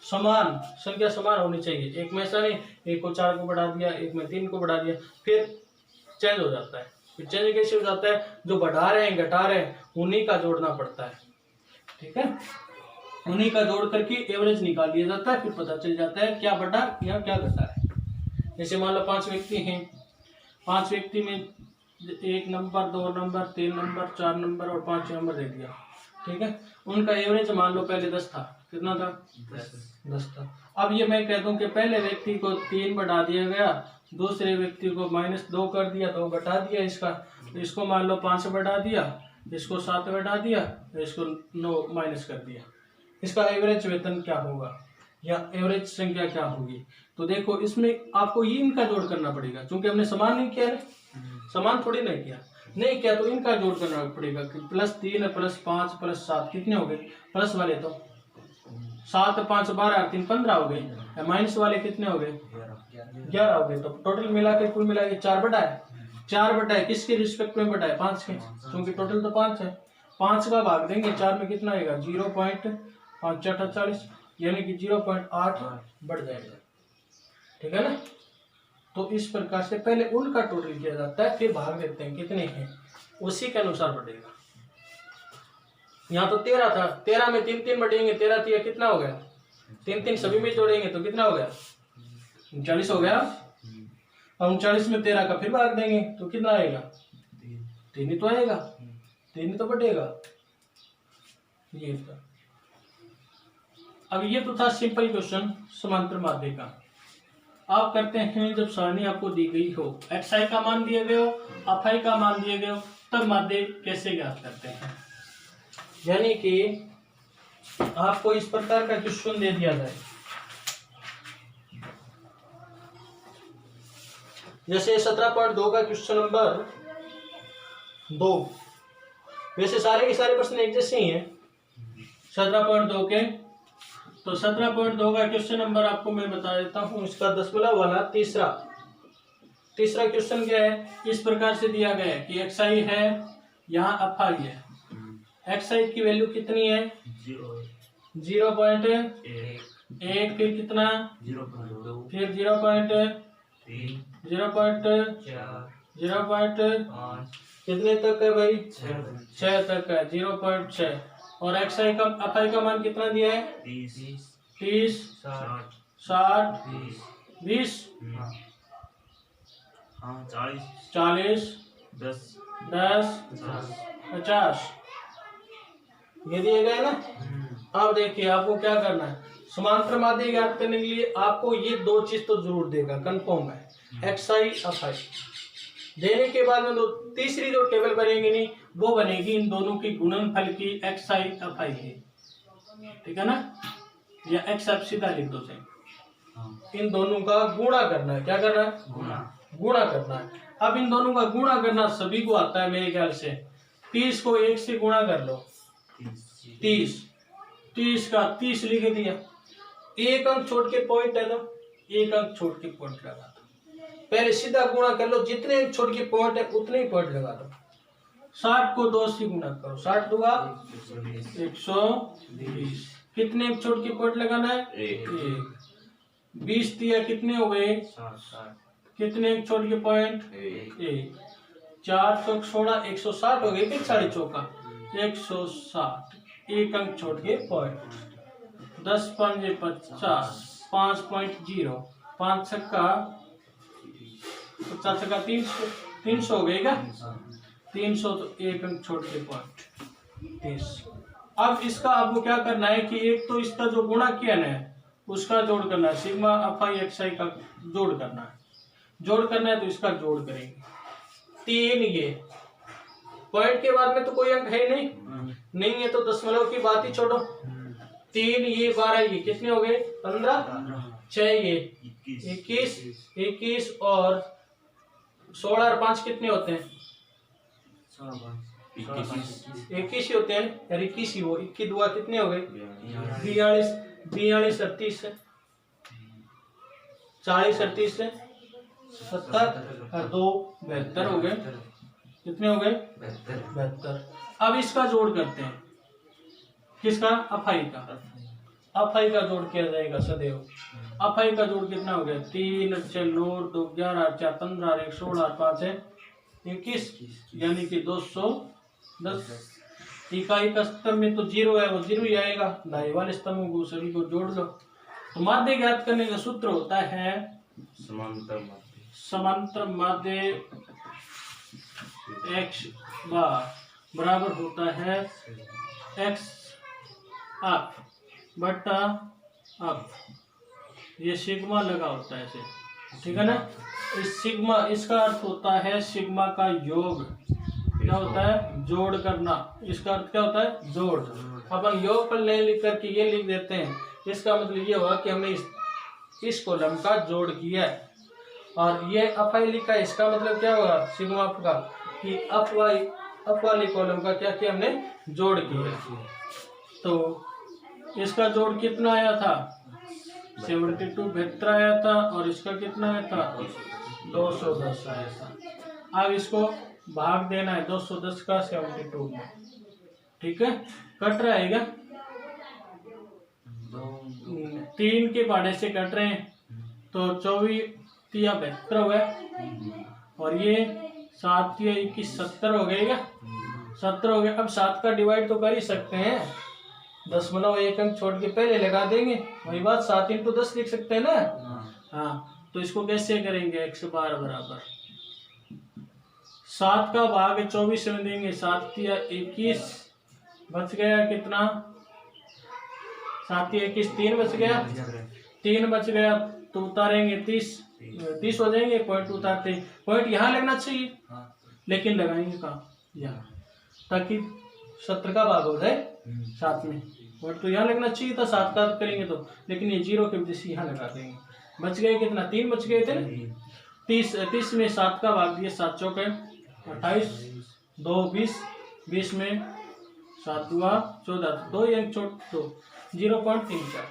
समान संख्या समान होनी चाहिए। एक में ऐसा नहीं, एक को 4 को बढ़ा दिया, एक में 3 को बढ़ा दिया, फिर चेंज हो जाता है। फिर चेंज कैसे हो जाता है? जो बढ़ा रहे हैं घटा रहे हैं उन्हीं का जोड़ना पड़ता है। ठीक है। उन्हीं का जोड़ करके एवरेज निकाल लिया जाता है, फिर पता चल जाता है क्या बढ़ा या क्या घटा है। जैसे मान लो 5 व्यक्ति हैं, 5 व्यक्ति में 1 नंबर 2 नंबर 3 नंबर 4 नंबर और 5 नंबर दे दिया। ठीक है। उनका एवरेज मान लो पहले 10 था। कितना था? 10 था। अब ये मैं कह दूं कि पहले व्यक्ति को 3 बढ़ा दिया गया, दूसरे व्यक्ति को -2 कर दिया तो घटा दिया इसका। इसको मान लो 5 बढ़ा दिया, इसको 7 बढ़ा दिया, इसको 9 माइनस कर दिया। इसका एवरेज वेतन क्या होगा या एवरेज संख्या क्या होगी? तो देखो इसमें आपको ये इनका जोड़ करना पड़ेगा, क्योंकि हमने समान नहीं किया है, समान थोड़ी नहीं किया, नहीं किया तो इनका जोड़ करना पड़ेगा। +3 +5 +7 कितने हो गए? प्लस वाले तो 7 5 12 3 15 हो गए, माइनस वाले कितने हो गए? 11 हो गए। तो टोटल मिला के कुल मिला के 4 बटा है। 4 बटा है किसके रिस्पेक्ट में बटा है? 5 के, क्योंकि टोटल तो 5 है। 5 का भाग देंगे 4 में कितना आएगा? 0.5 यानी कि 0.8 बढ़ जाएगा। ठीक है ना। तो इस प्रकार से पहले उनका टोटल किया जाता है, फिर भाग देते हैं कितने हैं, उसी के अनुसार बढ़ेगा। यहाँ तो 13 था, 13 में 3 बढ़ेंगे, 13 3 कितना हो गया? 3 सभी में जोड़ेंगे तो कितना हो गया? 39 हो गया। अब 39 में 13 का फिर भाग देंगे तो कितना आएगा? 3 ही तो आएगा, 3 ही तो बढ़ेगा। ये था। अब ये तो था सिंपल क्वेश्चन समांतर माध्य का। आप करते हैं जब सारणी आपको दी गई हो, xi का मान दिए गए हो, fi का मान दिए गए हो, तब माध्य कैसे ज्ञात करते हैं। यानी कि आपको इस प्रकार का क्वेश्चन दे दिया जाए, जैसे 17.2 का क्वेश्चन नंबर 2। वैसे सारे के सारे प्रश्न एक जैसे ही हैं 17.2 के। तो 17.2 का क्वेश्चन नंबर आपको मैं बता देता हूँ। इसका 10वां वाला तीसरा क्वेश्चन क्या है? इस प्रकार से दिया गया है कि xi है, यहाँ fi है। xi की वैल्यू कितनी है? 0.1, फिर कितना? 0.2, फिर 0.3, 0.5 कितने तक है भाई? 6 तक है, 0.6। और xi का fi का मान कितना दिया है? 30 60 20 40 10 50 ये दिए गए ना। अब देखिए आपको क्या करना है, समांतर माध्य ज्ञात करने के लिए आपको ये 2 चीज तो जरूर देगा, कंफर्म है, xi fi। देने के बाद में तीसरी जो टेबल बनेगी नहीं वो बनेगी इन दोनों की गुणनफल की एक्स आई एफ आई की, ठीक है ना, या एक्स एफ सीधा लिख दो से। इन दोनों का गुणा करना है, क्या करना है, गुणा करना है। अब इन दोनों का गुणा करना सभी को आता है मेरे ख्याल से। 30 को 1 से गुणा कर लो, 30 का 30 लिख दिया, एक अंक छोड़ के पॉइंट है तो एक अंक छोड़ के पॉइंट लगा दो। पहले सीधा गुणा कर लो, जितने अंक छोड़ के पॉइंट है उतने ही पॉइंट लगा दो। 60 को 2 से गुणा करो, 60 दूंगा 120। कितने अंक छोड़ के पॉइंट लगाना है, 1। 20 दिया, कितने हो गए, 60। कितने अंक छोड़ के पॉइंट, 1। 4 चौक 16, 160 हो गए कि 4 चौका 160, एक अंक छोड़ के पॉइंट। 10 पंजे 50, 5.0, 5 छक्का 50 छक्का 300 हो गए क्या, 300 तो एक अंक छोड़ के पॉइंट 30। अब इसका आपको क्या करना है कि एक तो इसका जो गुणा किया ना उसका जोड़ करना है, सिग्मा एफ आई एक्स आई का जोड़ करना है, जोड़ करना है तो इसका जोड़ करेंगे। 3 ये पॉइंट के बाद में तो कोई अंक है नहीं है तो दशमलव की बात ही छोड़ो। 3 ये 12 ये कितने हो गए, 15, 6 ये 21 और 16 और 5 कितने होते हैं, 21 ही होते हैं यार, 21 ही, वो 21 दुआ कितने हो गए, 42, 42 38 है, 40 38 है 70 और 2 72 हो गए, कितने हो गए, 72। अब इसका जोड़ करते हैं, किसका, अफाई का। अफाई का जोड़ किया जाएगा सदैव। अफाई का जोड़ कितना हो गया, 3 6 9 2 11 4 15 1 16 5 है 21, यानी कि 210। इकाई का स्तंभ में तो 0 है, वो 0 ही आएगा। दाएं वाले स्तंभों को सभी को जोड़ लो। तो माध्य ज्ञात करने का सूत्र होता है समांतर माध्य x बार बराबर होता है x अप बटा अप, ये सिग्मा लगा होता है ऐसे, ठीक है ना। इस सिग्मा, इसका अर्थ होता है सिग्मा का योग, क्या होता है, जोड़ करना। इसका अर्थ क्या होता है, जोड़। अपन योग पर नहीं लिख करके ये लिख देते हैं, इसका मतलब ये हुआ कि हमने इस कॉलम का जोड़ किया है। और ये अफ आई लिखा है, इसका मतलब क्या होगा सिग्मा अफ का, कि अफ वाली कॉलम का क्या किया हमने, जोड़ किया। तो इसका जोड़ कितना आया था, 72 72 आया था, और इसका कितना आया था, 210 आया था। अब इसको भाग देना है 210 का 72 में, ठीक है। कट रहा है क्या, 3 के पहाड़े से कट रहे हैं, तो 24 तिया 72 हो गए, और ये 7 तिया 21 70 हो गए क्या, 70 हो गए। अब 7 का डिवाइड तो कर ही सकते हैं, दशमलव एक अंक छोड़ के पहले लगा देंगे, वही बात 7 × 10 लिख सकते हैं ना। हाँ, तो इसको कैसे करेंगे, x बार बराबर 7 का भाग 24 में देंगे, 7 तिया 21 बच गया कितना, 7 तिया 21 3 बच गया, 3 बच गया तो उतारेंगे 30 हो जाएंगे। पॉइंट उतारते, पॉइंट यहाँ लगना चाहिए लेकिन लगाएंगे कहाँ, यहाँ, ताकि 70 का भाग हो जाए 7 में। पॉइंट तो यहाँ लगना चाहिए था, 7 का करेंगे तो, लेकिन ये 0 के वजह से यहाँ लगा देंगे। बच गए कितना, 3 बच गए थे ना। 30 में 7 का भाग दिया, 7 चौक है 28, 2 20, 20 में 7 दुआ 14, 2 अंक छोड़ दो 0.34।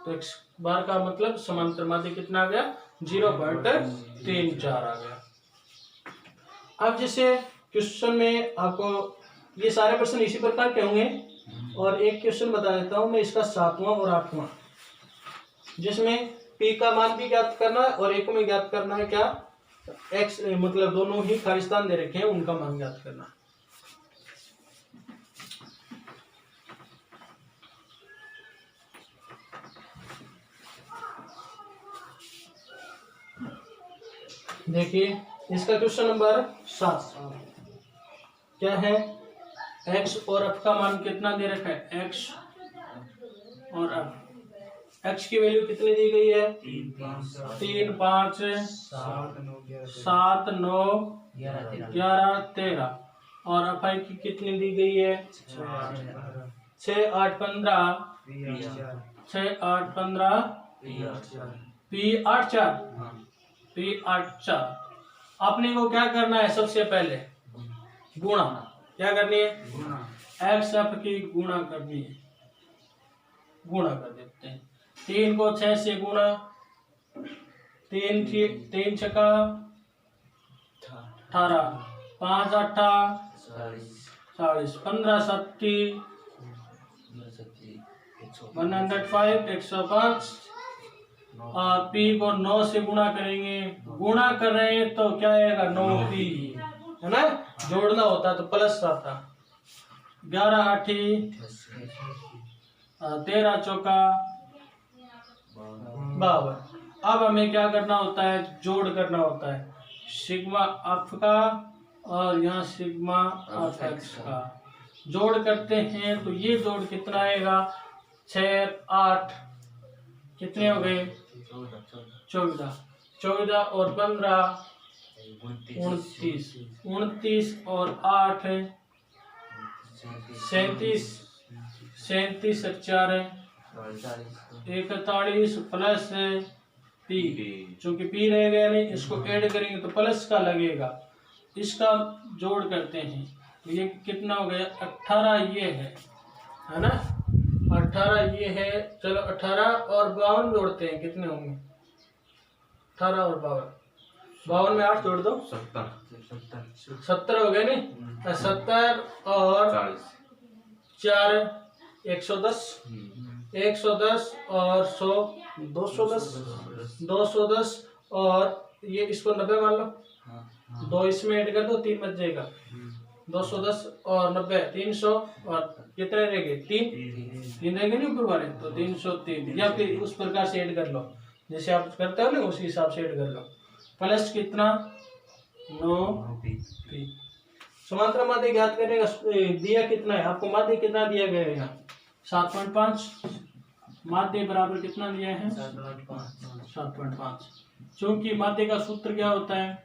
तो x बार का मतलब समांतर माध्य कितना आ गया, 0.34 आ गया। अब जैसे क्वेश्चन में आपको ये सारे प्रश्न इसी प्रकार के होंगे, और एक क्वेश्चन बता देता हूं मैं, इसका 7वां और 8वां, जिसमें p का मान भी ज्ञात करना है और एक में ज्ञात करना है क्या, x मतलब दोनों ही खालिस्तान दे रखे हैं, उनका मान ज्ञात करना है। देखिए इसका क्वेश्चन नंबर 7 क्या है, x और f का मान कितना दे रखा है, x और f x की वैल्यू कितनी दी गई है? 3 5 3 5 7 9 11 13 और अफाई की कितनी दी गई है? 6 8 15 6 8 15 P 8 4 P 8 4। अपने को क्या करना है? सबसे पहले गुणा। क्या करनी है? x f की गुणा करनी है। गुणा कर देते हैं। 3 को 6 से गुणा, 3 छक्का 18 5 8 40 15 70 105 105 और p को 9 से गुणा करेंगे। गुणा कर रहे हैं तो क्या आएगा? 9p है ना। जोड़ना होता तो प्लस आता। 11 8 13 चौका 52। अब हमें क्या करना होता है? जोड़ करना होता है। सिग्मा अफ का और यहाँ सिग्मा अफ एक्स का जोड़ करते हैं तो ये जोड़ कितना आएगा? 6 8 कितने हो गए? 14 14 और 15 29 29 और 8 37 37 और 4 41 प्लस पी। चूंकि पी रह गया नहीं, इसको ऐड करेंगे तो प्लस का लगेगा। इसका जोड़ करते हैं तो ये कितना हो गया? 18 ये है ना। 18 ये है। चलो 18 और 52 जोड़ते हैं, कितने होंगे? 18 और 52 52 में 8 जोड़ दो 70 हो गए नहीं। 70 और 4 110 110 और 100 210 और ये इसको 90 मान लो। 2 इसमें ऐड कर दो, 3 बच जाएगा। 210 और 90 300 और कितने रह गए? 3 रह गए नहीं ऊपर वाले, तो 303 या फिर उस प्रकार से ऐड कर लो जैसे आप करते हो ना, उसी हिसाब से ऐड कर लो। प्लस कितना? 9p। समांतर माध्य ज्ञात करेगा। दिया कितना है आपको? माध्य कितना दिया गया है यहाँ? 7.5। माध्य बराबर कितना दिया है? 7.5। चूंकि माध्य का सूत्र क्या होता है?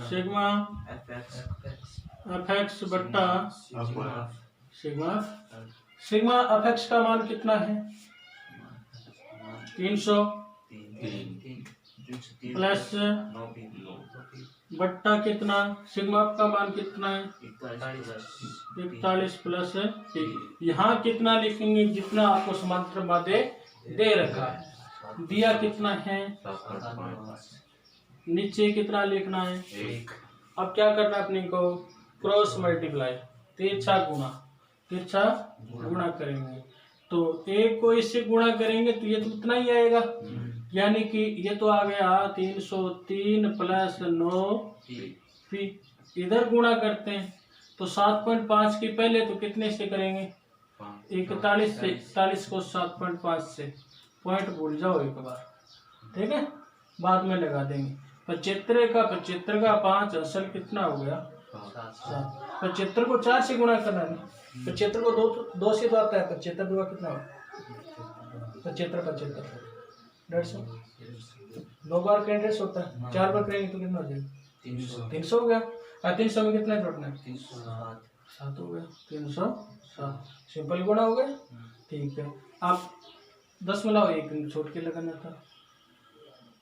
सिग्मा एफ एक्स बट्टा सिग्मा एफ एक्स का मान कितना है? 300 प्लस बट्टा कितना? सिग्मा का मान कितना है? 41 प्लस यहाँ कितना लिखेंगे? जितना आपको समांतर माध्य दे रखा है। दिया कितना है? नीचे कितना लिखना है? 1। अब क्या करना है अपने को? क्रॉस मल्टीप्लाई, तिरछा गुणा करेंगे। तो 1 को इससे गुणा करेंगे तो ये तो उतना ही आएगा। यानी कि ये तो आ गया 303 प्लस 9p। इधर गुणा करते हैं तो 7.5 की पहले तो कितने से करेंगे? 41 से। 41 को 7.5 से पॉइंट भूल जाओ एक बार, ठीक है, बाद में लगा देंगे। 75 का 5 असल कितना हो गया? 7। 75 को 4 से गुणा करना है। 75 को 2 से तो आता है। 75 दुआ कितना हो? 75 150। 9 बार करेंगे 150 होता है। 4 बार करेंगे तो कितना हो जाएगा? 300 हो गया। 300 में कितना जोड़ना है? 7 हो गया। 307 सिंपल गुणा हो गया। ठीक है। आप 10 मिलाओ, 1 अंक छोड़ के लगाना था।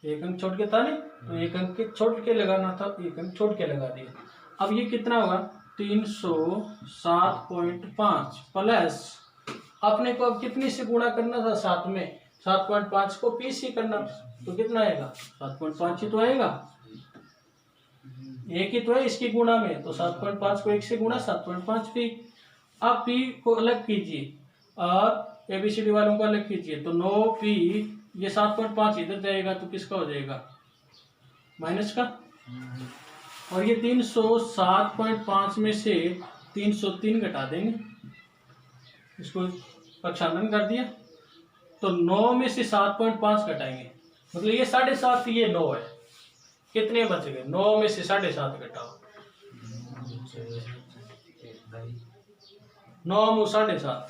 1 अंक छोड़ के था नहीं, तो 1 अंक छोड़ के लगाना था, 1 अंक छोड़ के लगा दिया। अब ये कितना होगा? 307.5 प्लस अपने को अब कितने से गुणा करना था? 7 में। 7.5 को p से करना तो कितना आएगा? 7.5 ही तो आएगा। 1 ही तो है इसकी गुणा में, तो 7.5 को 1 से गुणा 7.5p। अब p को अलग कीजिए और एबीसीडी वालों को अलग कीजिए तो 9p, ये 7.5 इधर जाएगा तो किसका हो जाएगा? माइनस का। और ये 307.5 में से 303 घटा देंगे, इसको प्रक्षालन कर दिया तो 9 में से 7.5 घटाएंगे, मतलब ये 7.5, ये 9 है। कितने बच गए? 9 में से 7.5 घटाओ। 9 में 7.5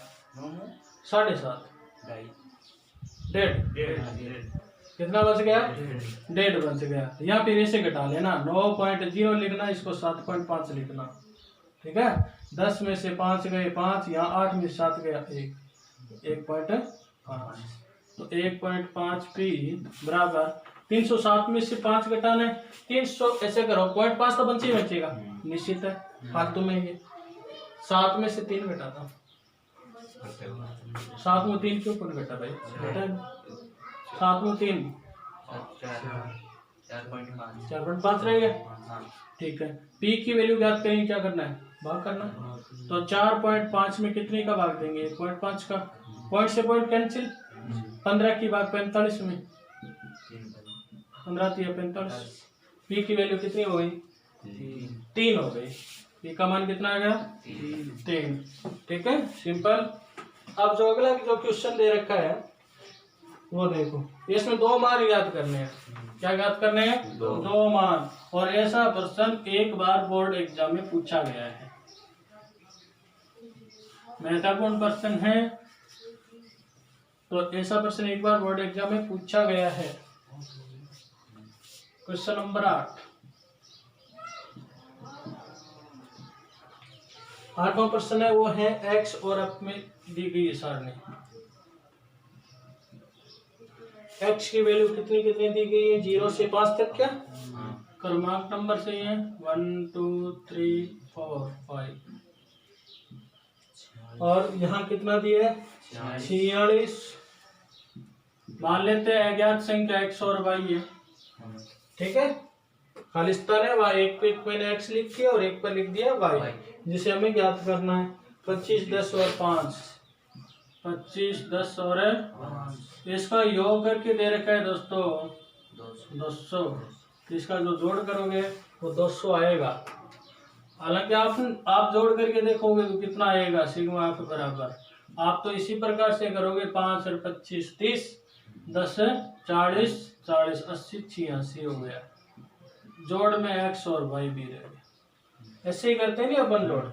7.5 ढाई 1.5 कितना बच गया? 1.5 बच गया। या फिर इसे घटा लेना, 9.0 लिखना, इसको 7.5 लिखना। ठीक है, 10 में से 5 गए 5, यहाँ 8 में 7 गया 1.5, तो 1.5 पी बराबर 307 में से 5 घटाना है 300, ऐसे करो 0.5 तो बचेगा निश्चित है, फालतू में ये 7 में से 3 घटाता हूँ, 7 में 3 क्यों कौन घटा भाई, घटा 7 में 3 4.5 रह गया। ठीक है, पी की वैल्यू ज्ञात करेंगे, क्या करना है, भाग करना है। तो 4.5 में कितने का भाग देंगे, 1.5 का, पॉइंट से पॉइंट कैंसिल, 15 की भाग 45 में, 15 या 45, पी की वैल्यू कितनी हो गई, 3 हो गई। पी का मान कितना आ गया, 3। ठीक है, सिंपल। अब जो अगला जो क्वेश्चन दे रखा है वो देखो, इसमें 2 मान याद करने हैं। क्या याद करने हैं, 2 मान। और ऐसा प्रश्न एक बार बोर्ड एग्जाम में पूछा गया है, महत्वपूर्ण प्रश्न है, तो ऐसा प्रश्न एक बार बोर्ड एग्जाम में पूछा गया है। क्वेश्चन नंबर 8, 8वां प्रश्न है, वो है एक्स और एफ में दी गई सारणी। एक्स की वैल्यू कितनी कितनी दी गई है, 0 से 5 तक, क्या क्रमांक नंबर से है 1 2 3 4 5, और यहाँ कितना दिया है 46। मान लेते हैं अज्ञात संख्या एक्स और वाई है। ठीक है, खालिस्तान है, वहाँ एक पे मैंने एक्स लिख दिया और एक पर लिख दिया वाई, जिसे हमें ज्ञात करना है। 25 10 और 5, 25 10 और 5, इसका योग करके दे रखा है दोस्तों 200, इसका जो जोड़ करोगे वो 200 आएगा। हालांकि आप जोड़ करके देखोगे तो कितना आएगा, सिग्मा आपके बराबर, आप तो इसी प्रकार से करोगे, 5 और 25 30, 10 40 40 80 86 हो गया, जोड़ में एक्स और वाई भी रह गया। ऐसे ही करते हैं नहीं अपन जोड़,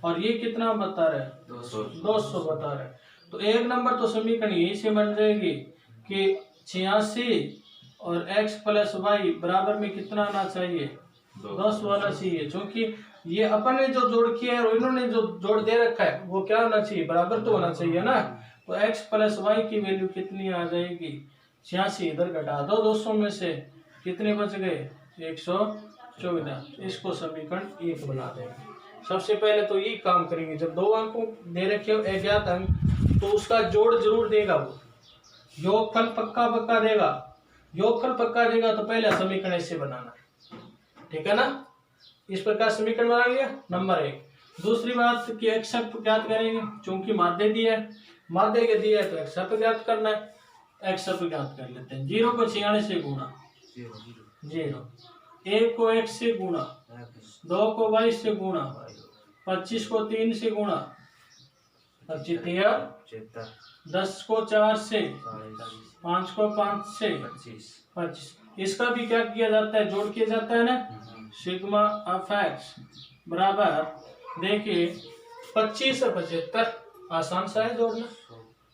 और ये कितना बता रहा है 200 बता रहा है। तो एक नंबर तो समीकरण यही से बन जाएगी कि 86 और x प्लस वाई बराबर में कितना आना चाहिए, 200 आना चाहिए, क्योंकि ये अपन ने जो जोड़ किया है और इन्होंने जो जोड़ दे रखा है वो क्या होना चाहिए, बराबर तो होना चाहिए ना। तो x प्लस वाई की वैल्यू कितनी आ जाएगी, 86, इधर घटा दो 200 में से, कितने बच गए 114। इसको समीकरण 1 बना देंगे। सबसे पहले तो ये काम करेंगे, जब 2 अंकों दे रखे हो अज्ञात अंक, तो उसका जोड़ जरूर देगा वो, योगफल पक्का पक्का देगा, योगफल पक्का देगा तो पहले समीकरण ऐसे बनाना, ठीक है ना। इस प्रकार समीकरण बना लिया नंबर 1। दूसरी बात कि एक्सएफ ज्ञात करेंगे, क्योंकि माध्य दिया है, माध्य के दिया है तो एक्सएफ ज्ञात करना है, एक्सएफ ज्ञात कर लेते हैं। 0 को 46 से गुणा, 0, 1 को x से गुणा, 2 को y से गुणा, 25 को 3 से गुणा, 25, 10 को 4 से, 5 को 5 से 25। इसका भी क्या किया जाता है, जोड़ किया जाता है ना, सिग्मा ऑफ एक्स बराबर, देखिए 25 और 75 आसान सा है जोड़ना,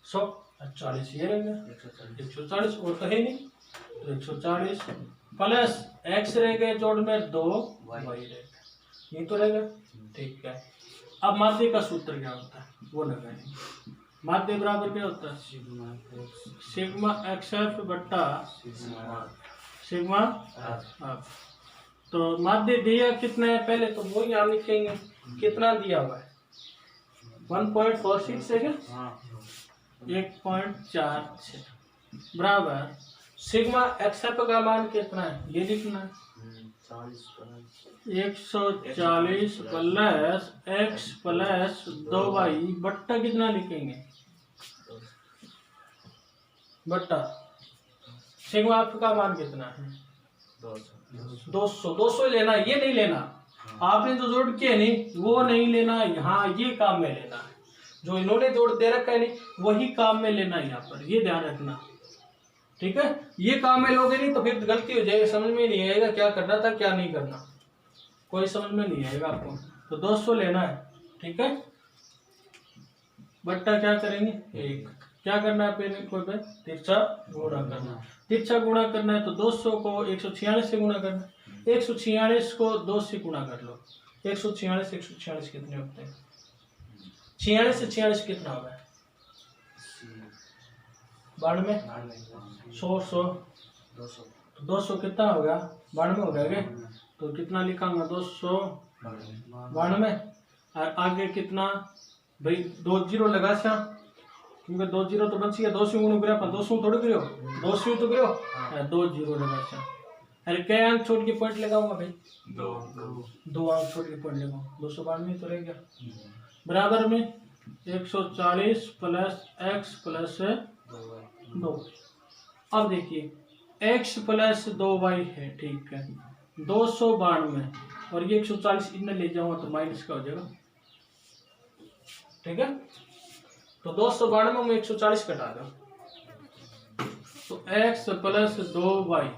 140 ये रहेगा, 140 और तो है नहीं, तो 140 प्लस एक्स रह गए जोड़ में 2 वाई रहेगा, ये तो रहेगा, ठीक है। अब माध्य का सूत्र क्या होता है वो लगाएंगे। माध्य बराबर क्या होता है, सिग्मा एक्स एफ बट्टा सिग्मा एफ। तो माध्य दिया कितना है, पहले तो वो यहाँ लिखेंगे कितना दिया हुआ है, 1.46 है क्या, 1.46 बराबर सिग्मा एक्स एफ का मान कितना है ये लिखना है, 140 प्लस एक्स प्लस 2y बट्टा कितना लिखेंगे, बट्टा सिग्मा एफ का मान कितना है 200। 200 लेना, ये नहीं लेना, आपने जो जोड़ किया नहीं वो नहीं लेना, यहाँ ये काम में लेना है, जो इन्होंने जोड़ दे रखा है नहीं वही काम में लेना है, यहाँ पर ये ध्यान रखना, ठीक है। ये काम में लोगे नहीं तो फिर गलती हो जाएगी, समझ में नहीं आएगा क्या करना था क्या नहीं करना, कोई समझ में नहीं आएगा आपको। तो 200 लेना है, ठीक है। बट्टा क्या करेंगे 1। क्या करना है पहले कोई पे तिरछा गुणा करना। तिरछा गुणा करना है तो 200 को 146 से गुणा करना है। 146 को 2 से गुणा कर लो। 146 कितने होते हैं? 46 से 46 कितना होगा? 92। 100 तो 200 कितना होगा? 92 हो गया। तो कितना लिखाऊंगा? 292। और आगे कितना भाई 2 जीरो लगा सा, क्योंकि 2 जीरो तो बच गया। 2 से गुणा करा पर 2 से थोड़ी करियो, 2 से तो करियो। 2 जीरो लगा सा। अरे क्या अंक छोड़ के पॉइंट लगाऊंगा भाई? 2 अंक छोड़ के पॉइंट लगाऊंगा। 292 तो रह गया। बराबर में 140 प्लस x प्लस 2। अब देखिए x प्लस 2y है, ठीक है। 292 और ये 140 इधर ले जाऊंगा तो माइनस का हो जाएगा, ठीक है। तो 292 में 140 घटा दो तो x प्लस 2y।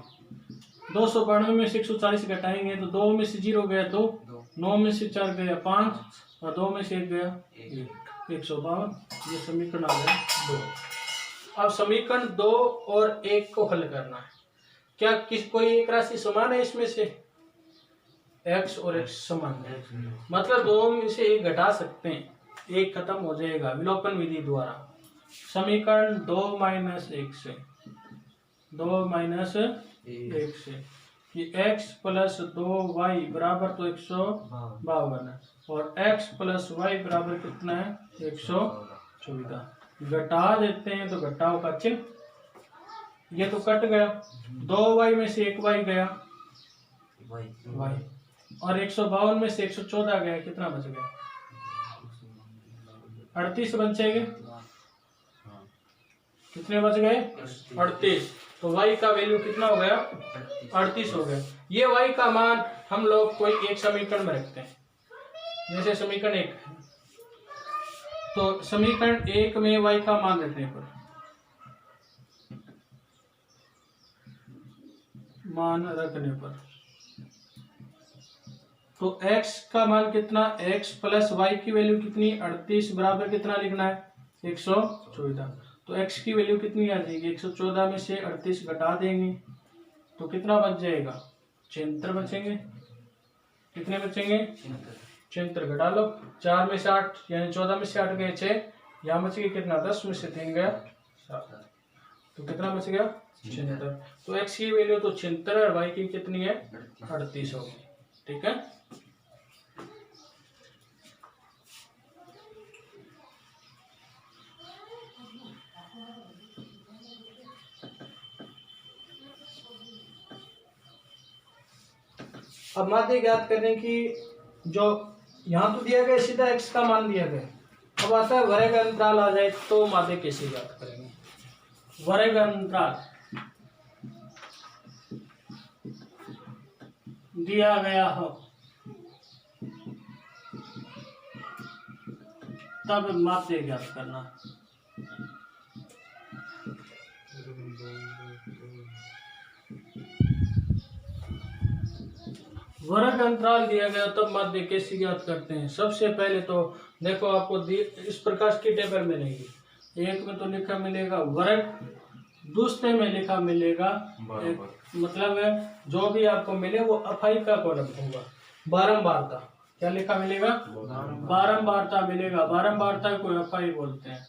292 में से 140 घटाएंगे तो 2 में से 0 गया 2, 9 में से 4 गया 5 और 2 में से 1 गया 152। ये समीकरण आ गया 2। अब समीकरण 2 और 1 को हल करना है। क्या कोई एक राशि समान है इसमें से? x और x समान है, मतलब 2 में से 1 घटा सकते हैं, 1 खत्म हो जाएगा विलोपन विधि द्वारा। समीकरण 2 माइनस 1 से 2 माइनस 1 से कि x प्लस 2y बराबर तो 152 है और x प्लस y बराबर कितना है? 114। घटा देते हैं तो घटाओ का चिन्ह, ये तो कट गया। 2y में से 1y गया y और 152 में से 114 गया, कितना बच गया? 38 बचेंगे। कितने बच गए? 38। तो y का वैल्यू कितना हो गया? 38 हो गया। ये y का मान हम लोग कोई एक समीकरण में रखते हैं, जैसे समीकरण 1 है तो समीकरण 1 में y का मान रखने पर तो x का मान कितना? x प्लस y की वैल्यू कितनी? 38 बराबर कितना लिखना है? 114। तो x की वैल्यू कितनी आ जाएगी? 114 में से 38 घटा देंगे तो कितना बच जाएगा? 76 बचेंगे। कितने बचेंगे? 76। घटा लो, 4 में से 8 यानी 14 में से 8 गए 6, यहाँ बच गया कितना? 10 में से 3 गया 7, तो कितना बच गया? 76। तो x की वैल्यू तो 76 और y की कितनी है? 38 होगी, ठीक है। अब माध्य ज्ञात करने की, जो यहाँ तो दिया गया सीधा x का मान दिया गया। अब आता है वर्ग अंतराल आ जाए तो माध्य कैसे ज्ञात करेंगे? वर्ग अंतराल दिया गया हो तब माध्य ज्ञात करना। वर्ग अंतराल दिया गया तब माध्य कैसे ज्ञात करते हैं? सबसे पहले तो देखो, आपको इस प्रकार की टेबल मिलेगी। एक में तो लिखा मिलेगा वर्ग, दूसरे में लिखा मिलेगा मतलब है जो भी आपको मिले वो अफाई का कॉलम होगा। बारंबारता, क्या लिखा मिलेगा? बारंबारता मिलेगा। बारंबारता को अफाई बोलते हैं,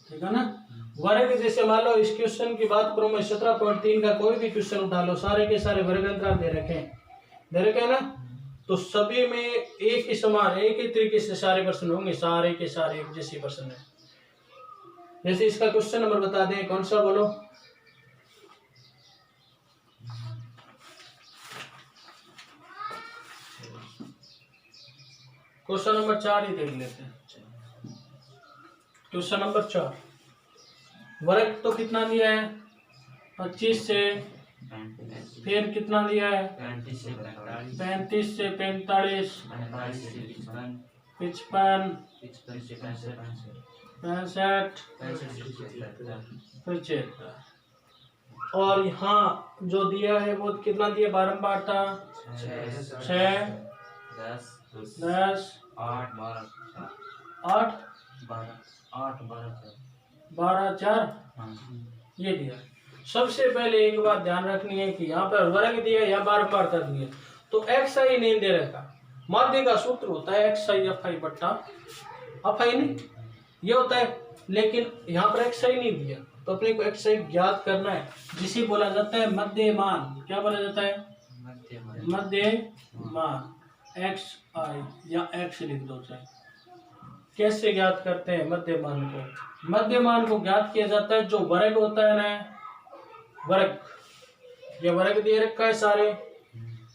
ठीक है ना। वर्ग जैसे मान लो इस क्वेश्चन की बात करूं मैं, 17.3 का कोई भी क्वेश्चन उठा लो, सारे के सारे वर्ग अंतराल दे रखे हैं ना, तो सभी में एक ही समान, एक ही तरीके से सारे प्रश्न होंगे, सारे के सारे एक जैसे प्रश्न है। जैसे इसका क्वेश्चन नंबर बता दें, कौन सा बोलो? क्वेश्चन नंबर 4 ही देख लेते हैं। क्वेश्चन नंबर 4, वर्ग तो कितना दिया है? 25 से, फिर कितना दिया है? 35 से 45, 55, 65, 75। और यहाँ जो दिया है वो कितना दिया? बारंबारता 6, 10, 8 12 8 8 12 12 4 हाँ ये दिया। सबसे पहले एक बात ध्यान रखनी है कि यहाँ पर वर्ग दिया या बार बार कर दिया तो एक्स आई नहीं दे रखा। माध्य का सूत्र होता है एक्स आई एफ आई बट्टा एफ आई नहीं, ये होता है, लेकिन यहाँ पर एक्स आई नहीं दिया तो अपने को एक्स आई ज्ञात करना है, जिसे बोला जाता है मध्यमान। क्या बोला जाता है? मध्यमान एक्स आई या एक्स लिख दो चाहे। कैसे ज्ञात करते हैं मध्यमान को? मध्यमान को ज्ञात किया जाता है जो वर्ग होता है ना, वर्ग, ये वर्ग दे रखा है सारे,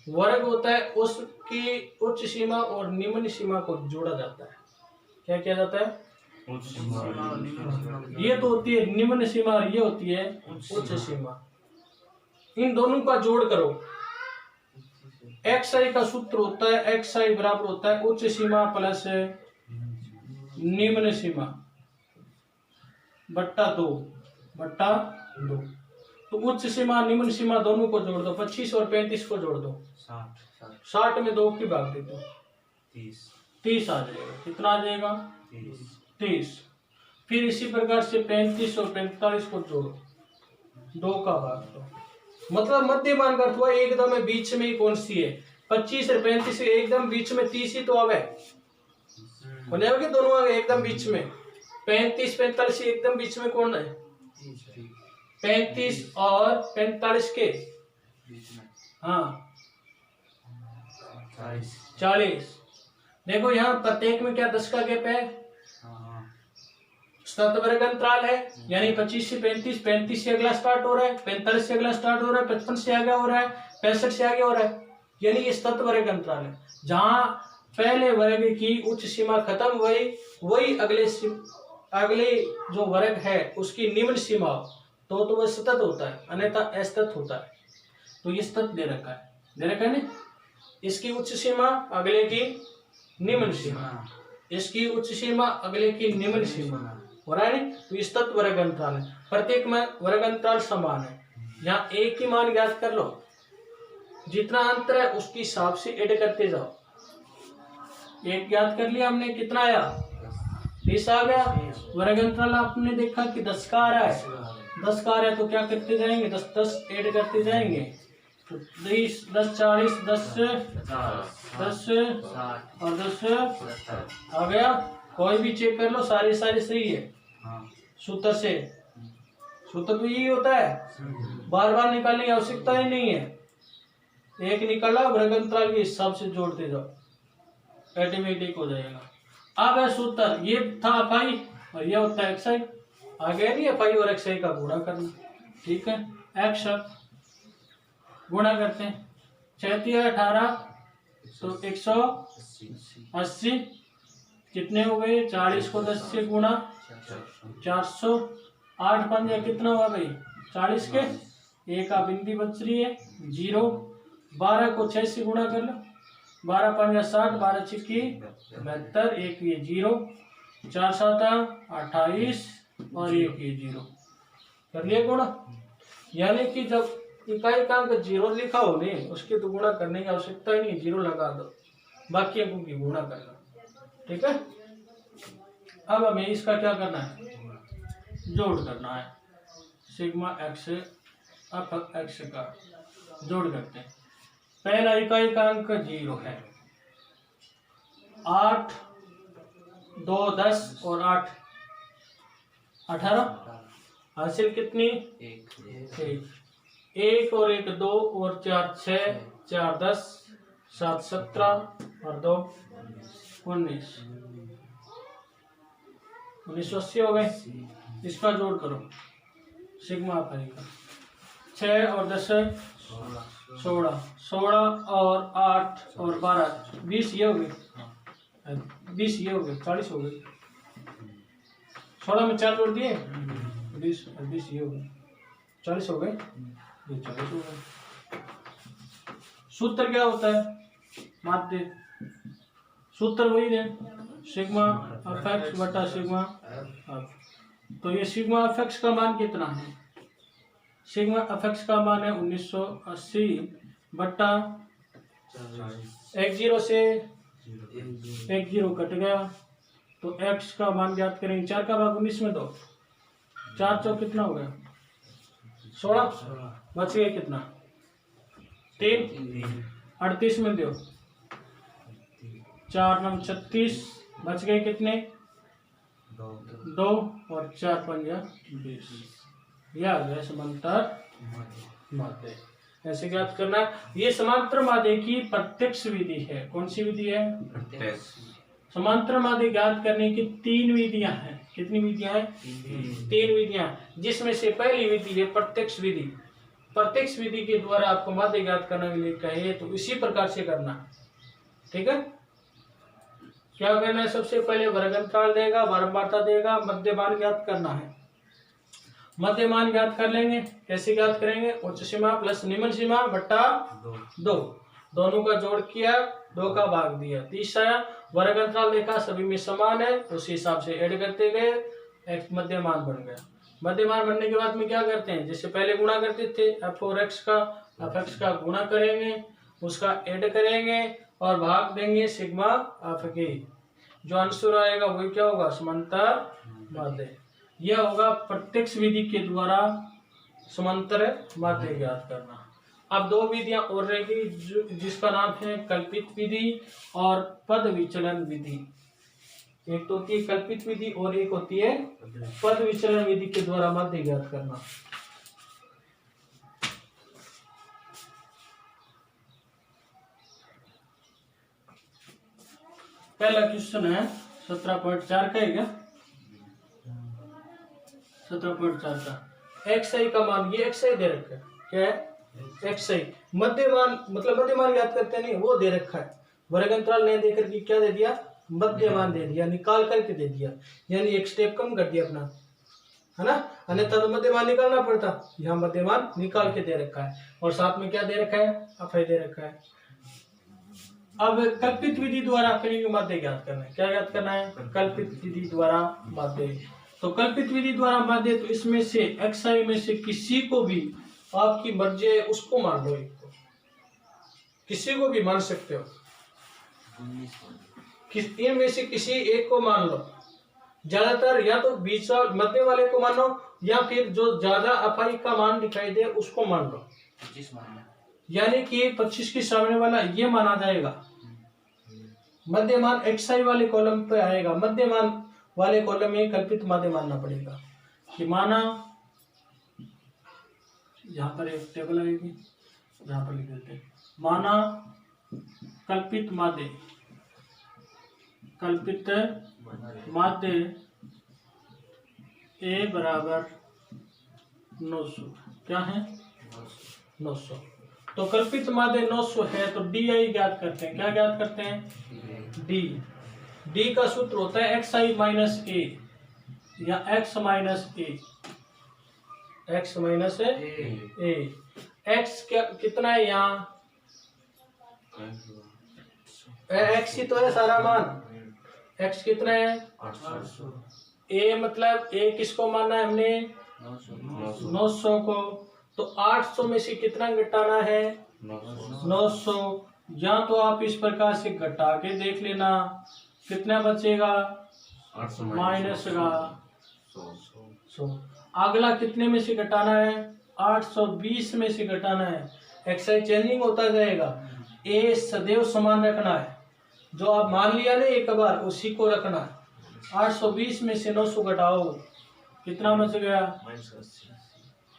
वर्ग होता है उसकी उच्च सीमा और निम्न सीमा को जोड़ा जाता है। क्या किया जाता है? ये तो होती है निम्न सीमा और ये होती है उच्च सीमा। इन दोनों का जोड़ करो। एक्स आई का सूत्र होता है एक्स आई बराबर होता है उच्च सीमा प्लस निम्न सीमा बट्टा 2 बट्टा 2। तो उच्च सीमा निम्न सीमा दोनों को जोड़ दो। 25 और 35 को जोड़ दो। 60 में 2 की भाग दे दो 30 आ जाएगा। कितना आ जाएगा? 30। फिर इसी प्रकार से 35 और 45 को जोड़ो, 2 का भाग दो। मतलब मध्यमान का अर्थ हुआ एकदम है बीच में ही कौन सी है? 25 और 35 एकदम बीच में 30 ही तो आवे, दोनों आ गए एकदम बीच में। 35 45 एकदम बीच में कौन है? 35 और 45 के हाँ 40। देखो यहाँ प्रत्येक में क्या 10 का गैप है, सतवर्ग अंतराल है, यानी 25 से 35, 35 से अगला स्टार्ट हो रहा है, 45 से अगला स्टार्ट हो रहा है, 55 से आगे हो रहा है, 65 से आगे हो रहा है, यानी ये सतवर्ग अंतराल है। जहां पहले वर्ग की उच्च सीमा खत्म हुई वही अगले जो वर्ग है उसकी निम्न सीमा तो वह सतत होता है, अन्यथा असतत होता है। तो ये सतत दे रखा है ना, इसकी उच्च सीमा अगले की निम्न सीमा, इसकी उच्च सीमा अगले की निम्न सीमा हो रहा है। तो इस तत्व वर्ग अंतराल है, प्रत्येक में वर्ग अंतराल समान है। यहाँ एक ही मान ज्ञात कर लो, जितना अंतर है उसके हिसाब से ऐड करते जाओ। एक ज्ञात कर लिया हमने, कितना आया? 30 आ गया। वर्ग अंतराल आपने देखा कि 10 का आ रहा है, 10 का आ रहा है तो क्या करते जाएंगे? 10 10 ऐड करते जाएंगे। तो 20 10 40 10 10 और 10 आ गया। कोई भी चेक कर लो, सारे सही है। सूत्र से, सूत्र तो यही होता है, बार बार निकालने की आवश्यकता ही नहीं है। एक निकाला वर्ग अंतराल के हिसाब से जोड़ते जाओ, ऑटोमेटिक हो जाएगा। अब है सूत्र, ये था फाई और ये होता है एक्स आई। आगे नहीं है फाई और एक्स आई का गुणा करना, ठीक है। एक्स गुणा करते हैं, 36 18 तो 180 कितने हो गए? 40 को 10 से गुणा 400। 8 पंजे कितना हुआ भाई? 40 के, एक का बिंदी बच रही है 0। 12 को 6 से गुणा कर लो, 12 पंजा 60, 12 छिक्की 72, एक ये 0, 4 7 28 और एक ये 0 कर लिया गुणा। यानी कि जब इकाई का अंक 0 लिखा हो ने उसके तो गुणा करने की आवश्यकता ही नहीं, 0 लगा दो, बाकी अंकों की गुणा करना, ठीक है। अब हमें इसका क्या करना है? जोड़ करना है। सिग्मा एक्स अप एक्स का जोड़ करते हैं। पहला इकाई का अंक 0 है, 8 2 10 और 8 18, हासिल कितनी? 1 और 1 2 और 4 6, 4 10, 7 17 और 2 19, 1980 हो गए। इसका जोड़ करो, सिग्मा पाई का 6 और 10 16, 16 और 8 और 12 20 ये हो गए, 20 ये हो गए, 40 हो गए। 16 में 4 जोड़ दिए 20 और 20 ये हो गए, 40 हो गए, ये 40 हो गए। सूत्र क्या होता है? माध्य सूत्र वही है, सिग्मा एफ एक्स बटा सिग्मा एफ। तो ये सिग्मा एफ एक्स का मान कितना है? सिग्मा एफ एक्स का मान है 1980 बटा 10 से एक जीरो कट गया, तो x का मान ज्ञात करेंगे। 4 का भाग 19 में दो, 4 चौक कितना हो गया 16, बच गया कितना 3, 38 में दो, 4 9 36, बच गए कितने 2 और 4 5 20। यह आ गया समांतर माध्य। ऐसे ज्ञात करना है। ये समांतर माध्य की प्रत्यक्ष विधि है। कौन सी विधि है? समांतर माध्य ज्ञात करने की 3 विधियां हैं। कितनी विधियां हैं? 3 विधियां, जिसमें से पहली विधि है प्रत्यक्ष विधि। प्रत्यक्ष विधि के द्वारा आपको माध्य ज्ञात करने के लिए कहे तो इसी प्रकार से करना, ठीक है। क्या करना है? सबसे पहले वर्ग अंतराल देगा, बारंबारता देगा, मध्यमान ज्ञात करना है। मध्यमान ज्ञात कर लेंगे। कैसे ज्ञात करेंगे? उच्च सीमा प्लस निम्न सीमा बट्टा 2, दोनों का जोड़ किया, 2 का भाग दिया, 30 आया। वर्ग अंतराल देखा सभी में समान है, उसी हिसाब से ऐड करते गए, एक मध्यमान बन गया। मध्यमान बनने के बाद में क्या करते हैं? जैसे पहले गुणा करते थे f(x) का, f(x) का गुणा करेंगे, उसका ऐड करेंगे और भाग देंगे सिग्मा f(k). जो आंसर आएगा वही क्या होगा? समांतर माध्य। यह होगा प्रत्यक्ष विधि के द्वारा समांतर माध्य ज्ञात करना। अब 2 विधियां और रहेगी, जिसका नाम है कल्पित विधि और पद विचलन विधि। एक तो होती है कल्पित विधि और एक होती है पद विचलन विधि के द्वारा माध्य ज्ञात करना। पहला क्वेश्चन है 17.4 का है क्या? 17.4 का xi का मान, ये xi दे रखा है। क्या है? xi मध्यमान, मतलब मध्यमान ज्ञात करते नहीं, वो दे रखा है। वर्ग अंतराल नहीं देकर के क्या दे दिया? मध्यमान दे दिया, निकाल करके दे दिया, यानी एक स्टेप कम कर दिया अपना, है ना। अन्यथा तो मध्यमान निकालना पड़ता, यहाँ मध्यमान निकाल के दे रखा है। और साथ में क्या दे रखा है? अफय दे रखा है। अब कल्पित विधि द्वारा करेंगे माध्य ज्ञात करना है। क्या ज्ञात करना है? कल्पित विधि द्वारा माध्य। तो कल्पित विधि द्वारा माध्य, तो इसमें से xi में से किसी को भी आपकी मर्जी है उसको मान लो, एक को, किसी को भी मान सकते हो, इनमें से किसी एक को मान लो। ज्यादातर या तो बीच मध्य वाले को मानो, या फिर जो ज्यादा अफाई का मान दिखाई दे उसको मान लो। 25 मानना, यानी कि 25 के सामने वाला ये माना जाएगा। मध्यमान xi वाले कॉलम पे आएगा, मध्यमान वाले कॉलम में कल्पित माध्य मानना पड़ेगा। कि माना, यहाँ पर एक टेबल आएगी, यहाँ पर लिख देते हैं, माना कल्पित माध्य, कल्पित माध्य a बराबर 900। क्या है? 900। तो कल्पित माध्य 900 है, तो डी आई ज्ञात करते हैं। क्या ज्ञात करते हैं? डी। डी का सूत्र होता है xi माइनस ए या x माइनस ए, x माइनस ए। x क्या कितना है यहाँ? x ही तो है सारा मान, x कितना है? 800। a मतलब a किसको माना है हमने? 900 को। तो 800 में से कितना घटाना है? 900। या तो आप इस प्रकार से घटा के देख लेना, कितना बचेगा? माइनस का 100। अगला कितने में से घटाना है? 820 में से घटाना है। एक्साइज चेंजिंग होता जाएगा, ए सदैव समान रखना है। जो आप मान लिया ना एक बार, उसी को रखना है। 820 में से 900 घटाओ, कितना बच गया?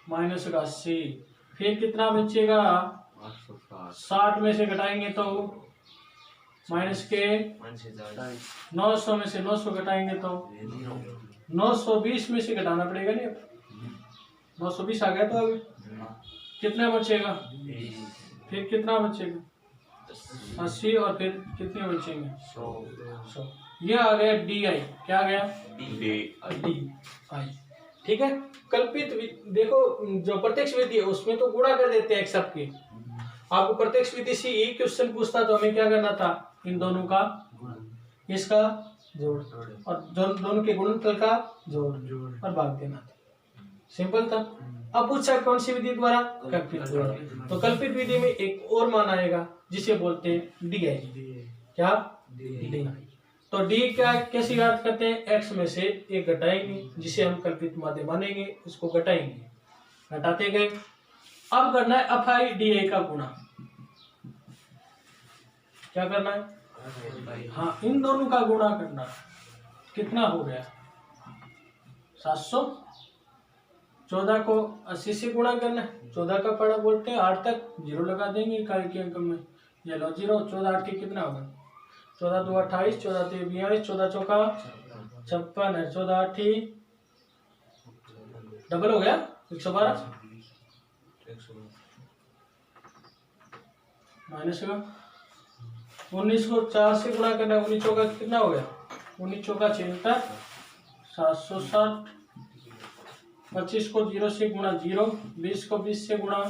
माइनस का 80। फिर कितना बचेगा? 60 में से घटाएंगे तो माइनस के 900 में से 900 घटाएंगे तो 920 में से घटाना पड़ेगा। नहीं 920 आ गया, तो अभी कितना बचेगा? फिर कितना बचेगा? 80। और फिर कितने बचेंगे? 100। ये आ गया डी आई। क्या आ गया? D I. ठीक है। कल्पित देखो, जो प्रत्यक्ष विधि है उसमें तो गुणा कर देते हैं एक सबके। आपको प्रत्यक्ष विधि से ये क्वेश्चन पूछता तो हमें क्या करना था? इन दोनों का, इसका जोड़ और दोनों के गुणनफल का जोड़ और भाग देना था। सिंपल था। अब पूछा कौन सी विधि द्वारा? कल्पित द्वारा। तो कल्पित विधि में एक और मान आएगा जिसे बोलते हैं डी आई। क्या? डी। तो डी क्या कैसे याद करते हैं? एक्स में से एक घटाएंगे जिसे हम कल्पित माध्य मानेंगे, उसको घटाएंगे, घटाते गए। अब करना है एफ आई डी ए का गुणा। क्या करना है? हाँ, इन दोनों का गुणा करना है। कितना हो गया? 700। 14 को 80 से गुणा करना है। 14 का पड़ा बोलते हैं 8 तक, 0 लगा देंगे इकाई के अंक में। ये लो 0। 14 8 कितना होगा? 14 2 28, 14 3 42, 14 चौका 56 है, 14 8 डबल हो गया 112 माइनस का 19 को 4 से गुणा करना है। 19 चौका कितना हो गया? 19 चौका 76, 760। 25 को 0 से गुणा 0, 20 को 20 से गुणा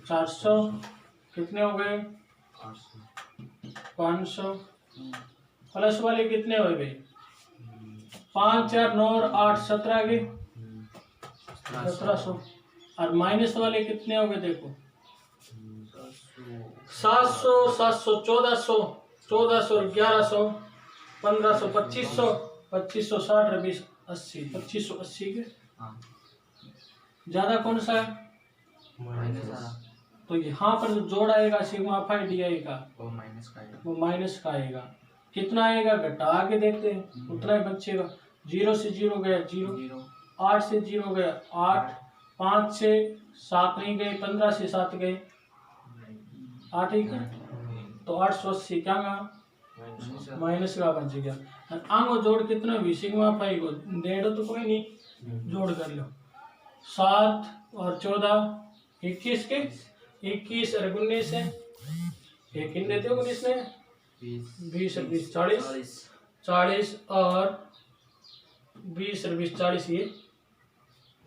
400, कितने हो गए? 500। प्लस वाले कितने हो गए? 5 4 9 और 8 17 गए 1700। और माइनस वाले कितने हो गए? देखो 700 700 1400 1400 1100 1500 2500 2560 और 20 80 2580 के। ज्यादा कौन सा है? तो यहाँ पर जो जोड़ आएगा सिग्मा एफ आई डी आई का वो माइनस का आएगा। कितना आएगा? घटा के देखते हैं, उतना ही बचेगा। 0 से 0 गया 0, 8 से 0 गया 8, 5 से 7 नहीं गए, 15 से 7 गए 8 ही गए, तो 880 क्या गया? माइनस का बच गया। आंगो जोड़ कितना भी सिग्मा एफ आई को दे दो तो कोई नहीं, जोड़ कर लो। 7 और 14 21 के 21 और 19 है, एक इन देते हो 19 में 20 और 20 40 40 और 20 और 20 40, ये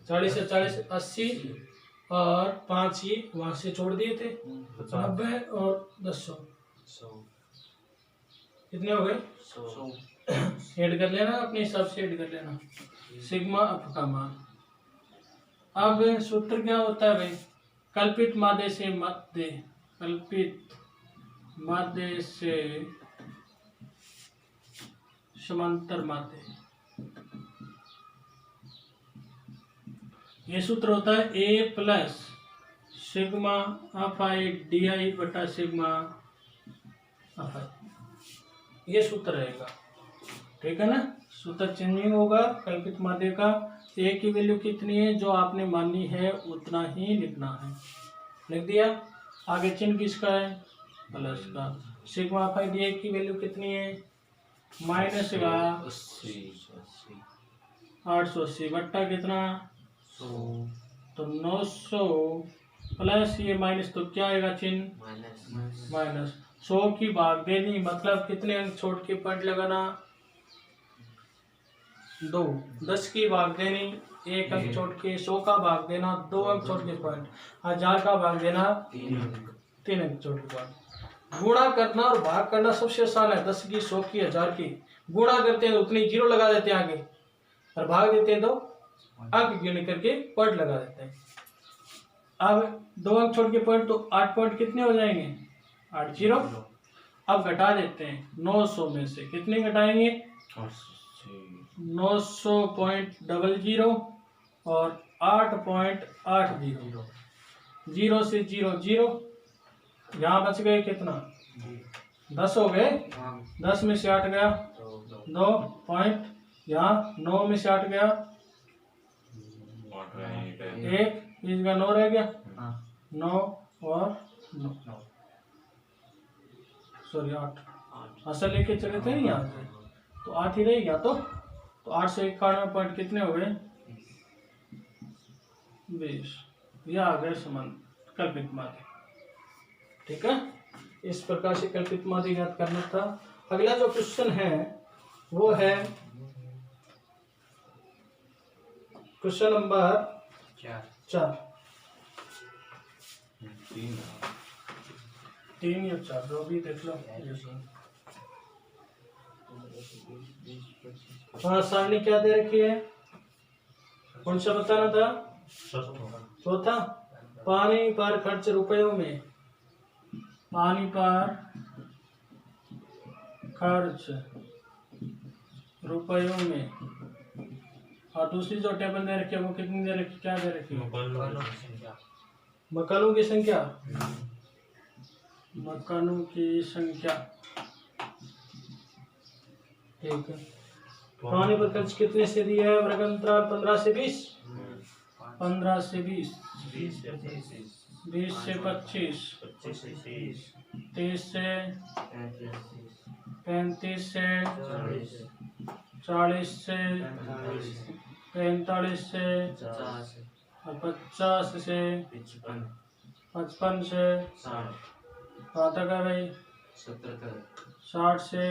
40 और 40 80 और 5 ये वहां से छोड़ दिए थे 90 और 10 कितने हो गए? ऐड कर लेना, अपने हिसाब से ऐड कर लेना सिग्मा एफ का मान। अब सूत्र क्या होता है भाई? कल्पित माध्य से माध्य, कल्पित माध्य से समांतर माध्य, ये सूत्र होता है A plus sigma F I D I बटा सिग्मा एफ आई, ये सूत्र रहेगा। ठीक है ना? सूत्र चेंजिंग होगा कल्पित माध्य का। ए की वैल्यू कितनी है जो आपने मानी है उतना ही लिखना है। लिख दिया। आगे चिन्ह किसका है? प्लस का। सिग्मा एफ आई डी आई की वैल्यू कितनी है? माइनस का 880 बट्टा कितना? तो 900 प्लस ये माइनस, तो क्या आएगा चिन्ह? माइनस। 100 की भाग देनी मतलब कितने अंक छोड़ के पॉइंट लगाना? 2। 10 की भाग देनी 1 अंक छोड़ के, 100 का भाग देना 2 अंक छोड़ के पॉइंट, 1000 का भाग देना 3 अंक छोड़ के पॉइंट। गुणा करना और भाग करना सबसे आसान है। 10 की 100 की 1000 की गुणा करते हैं तो उतनी 0 लगा देते हैं आगे, और भाग देते हैं तो अंक गिन करके पॉइंट लगा देते हैं। अब 2 अंक छोड़ के पॉइंट, तो 8 पॉइंट कितने हो जाएंगे? 8 0। अब घटा देते हैं 900 में से, कितने घटाएंगे? 900.00 और 8.80। 0 से 0 0, यहाँ बच गए कितना? 10 हो गए। 10 में से 8 गया 2 पॉइंट, यहाँ 9 में से 8 गया 1, इसका 9 रह गया 9 और 9 सॉरी 8 असल लेके चले थे यहाँ से, तो 8 ही रह गया। तो 891 पॉइंट कितने हो गए? 20। यह आ गए समान कल्पित माध्य। ठीक है? इस प्रकार से कल्पित माध्य याद करना था। अगला जो क्वेश्चन है वो है क्वेश्चन नंबर 4 3 या 4 जो भी देख लो। हाँ, सारणी क्या दे रखी है? कौन सा बताना था? चौथा। पानी पर खर्च रुपयों में, पानी पर खर्च रुपयों में। और दूसरी जो टेबल दे रखी है वो कितनी दे रखी, क्या दे रखी है? मकानों की संख्या। मकानों की संख्या, ठीक है। पानी पर खर्च कितने से दिया है? वर्ग अंतराल 15 से 20, 15 से 20, 20 से 25, 30 से 35 से 40 से 45 से 50 से 55 से बात का भाई 60 से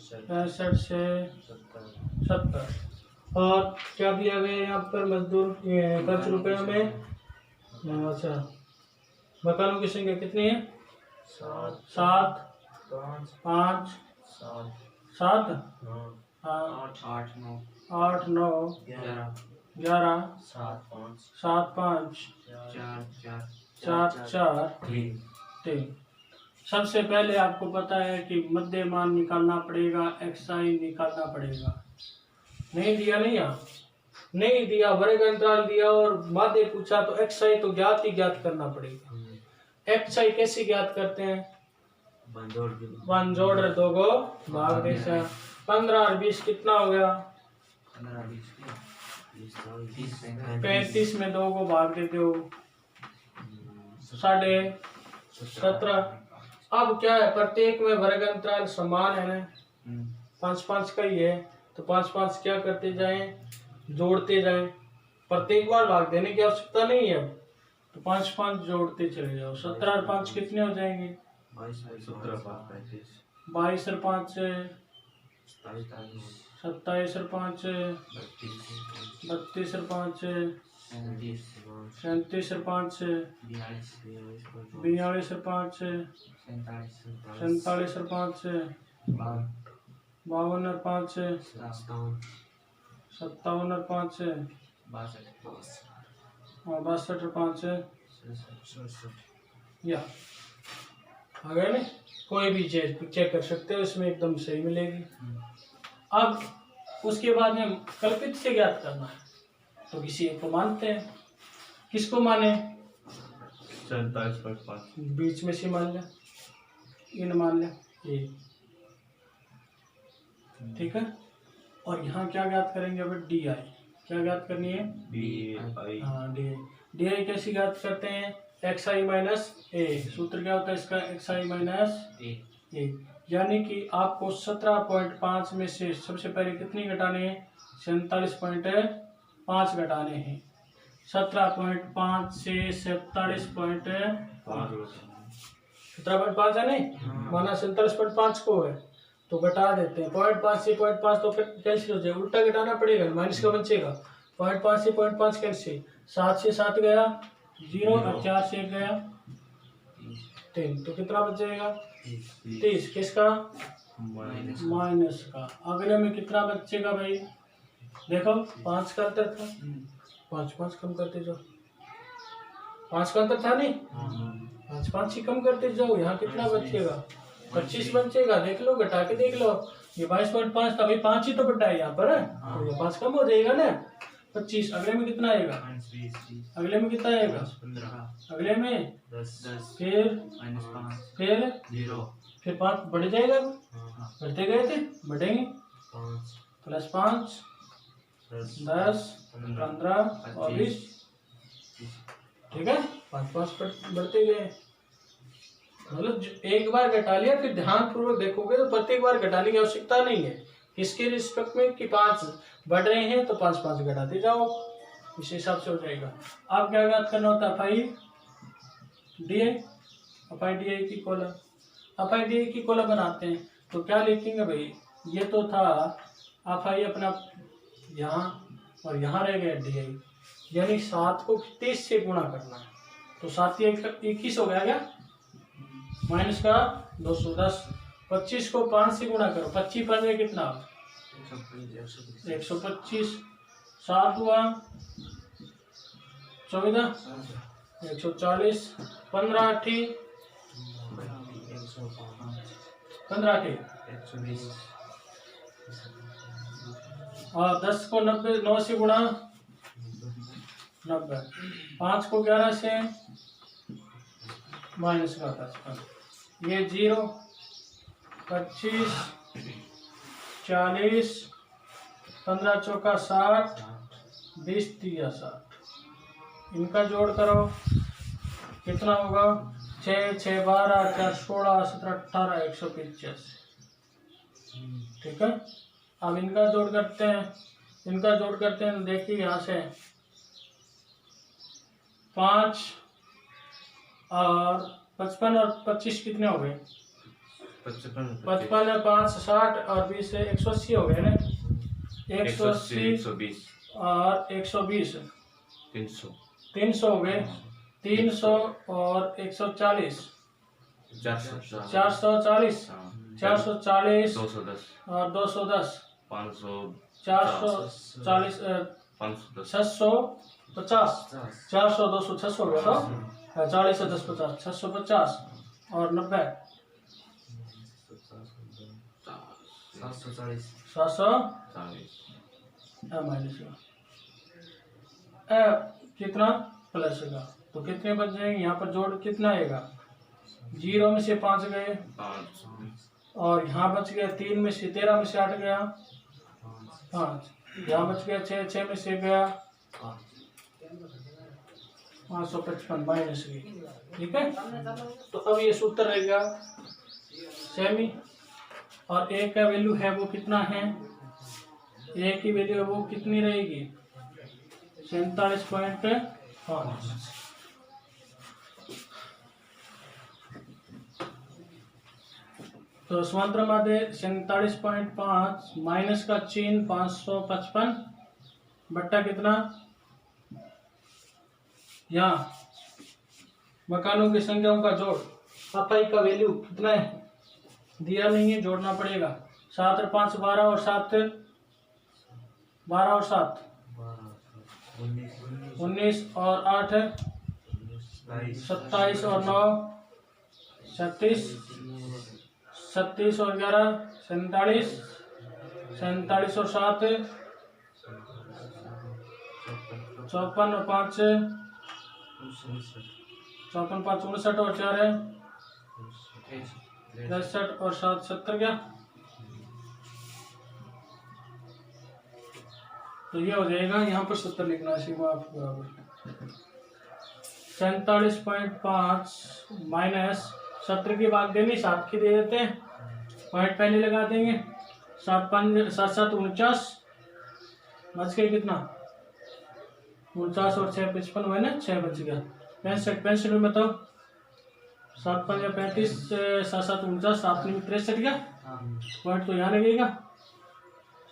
65 से 70। और क्या दिया गया यहाँ पर मजदूर खर्च रुपये में? अच्छा, मकानों की संख्या कितनी है? 7 5 7 8 9 11 7 5 4 4 3। सबसे पहले आपको पता है कि मध्यमान निकालना पड़ेगा, एक्साई निकालना पड़ेगा। नहीं दिया, नहीं यहाँ नहीं दिया, वर्ग अंतराल दिया और माध्य पूछा तो एक्साई तो ज्ञात ही ज्ञात करना पड़ेगा। एक्साई कैसे ज्ञात करते हैं? 1 जोड़ 2 को भाग दे। 15 और 20 कितना हो गया? 35 में 2 को भाग देते हो 17.5। अब क्या है, प्रत्येक में वर्ग अंतराल समान है ना, 5 5 का ही है, तो 5 5 क्या करते जाएं, जोड़ते जाएं। प्रत्येक बार भाग देने की आवश्यकता नहीं है, तो 5 5 जोड़ते चले जाओ। 17 और 5 कितने हो जाएंगे? 22 और 5 से 27 और 5 से 32 और 5 से 37 और 5 से 42 और 5 से 47 और 5 से 52 और 5 से 57 और 5 से 62 और 5 से या आ गए ना। कोई भी चेक कर सकते हो, इसमें एकदम सही मिलेगी। अब उसके बाद में कल्पित से ज्ञात करना है, तो किसी एक को मानते हैं। किसको माने? 47.5 बीच में से मान लिया, इन मान लिया ये, ठीक है। और यहाँ क्या ज्ञात करेंगे? अब डी आई क्या ज्ञात करनी है? हाँ डी आई। डी आई कैसे ज्ञात करते हैं? एक्स आई माइनस ए। सूत्र क्या होता है इसका? एक्स आई माइनस ए। यानी कि आपको 17.5 में से सबसे पहले कितनी घटाने हैं? 47.5 घटाने हैं। 17.5 से 47.5 17.5 है नहीं, माना 47.5 को है तो घटा देते हैं। 0.5 से 0.5 तो फिर कैंसिल हो जाएगा, उल्टा घटाना पड़ेगा, माइनस का बचेगा। 0.5 से 0.5 कैंसिल, 7 से 7 गया 0 और 4 से 1 गया 3, तो कितना बच जाएगा? 30। किसका? माइनस का। अगले में कितना बचेगा भाई? देखो 5 का अंतर था, 5 5 कम करते जाओ। 5 का अंतर था नहीं, 5 5 ही कम करते जाओ। यहाँ कितना बचेगा? 25 बचेगा। देख लो, घटा के देख लो। ये 22.5 था भाई, 5 ही तो बटा है यहाँ पर है, तो ये 5 कम हो जाएगा ना, 25। अगले में कितना आएगा? अगले में कितना आएगा? अगले में 10। फिर 5 बढ़ जाएगा, बढ़ते गए थे, बढ़ेंगे। +5 10 15 और 20, ठीक है। 5 5 बढ़ते गए। मतलब एक बार घटा लिया, फिर ध्यान पूर्वक देखोगे तो प्रत्येक बार घटाने की आवश्यकता नहीं है। इसके रिस्पेक्ट में कि 5 बढ़ रहे हैं तो 5 5 घटाते जाओ, इस हिसाब से हो जाएगा। अब क्या याद करना होता है? अफाई डी आई की कॉलम, अफाई डी आई की कॉलम बनाते हैं तो क्या लिखेंगे भाई? ये तो था अफाई अपना यहाँ, और यहाँ रह गया डी आई, यानी 7 को 30 से गुणा करना है, तो 7 21 हो गया क्या? माइनस का 210। 25 को 5 से गुणा करो, 25 5 में कितना? 125। 7 हुआ 14 140। 15 8 15 के 120 और 10 को 90 9 से गुणा 90, 5 को 11 से माइनस का 55, ये 0 25 40 15 चौका 60 20 3 60, इनका जोड़ करो कितना होगा 6 6 12 4 16 17 18 185। ठीक है, अब इनका जोड़ करते हैं, तो देखिए यहाँ से 5 और 55 और 25 कितने हो गए 55 है 5 60 और 20 है 180 हो गए ना 180 120 और 120 300 300 हो गए 300 और 140 440 440 210 और 210 500 440 510 650 400 200 600 हो गया तो 40 से 10 50 650 और 90 740 माइनस का कितना प्लस का, तो कितने बच जाएंगे यहाँ पर जोड़ कितना आएगा 0 में से 5 गए 5 और यहाँ बच गया 3 में से 13 में से 8 गया 5, यहाँ बच गया 6 में से गया 555 माइनस की। ठीक है, तो अब ये सूत्र रहेगा सेमी और ए का वैल्यू है वो कितना है, ए की वैल्यू है वो कितनी रहेगी 47.5। तो समांतर माध्य 47.5 माइनस का चिन्ह 555 बट्टा कितना, यहाँ मकानों की संख्याओं का जोड़, पाई का वैल्यू कितना है दिया नहीं है, जोड़ना पड़ेगा 7 और 5 12 और 7 12 और 7 19 और 8 27 और 9 36 37 और 11 47 47 और 7 54 और 5 54 5 59 और 4 है 63 और 7 70 क्या, तो ये हो जाएगा यहाँ पर 70 लिखना है बराबर 47.5 माइनस 70 की बात देनी 7 की दे देते हैं, पॉइंट पहले लगा देंगे 7 5 7 7 49 बच गए कितना 49 और 6 55 हुए ना 6 बच गया 65 में बताओ 7 5 35 7 7 49 7 में 63 क्या, पॉइंट तो यहाँ लगेगा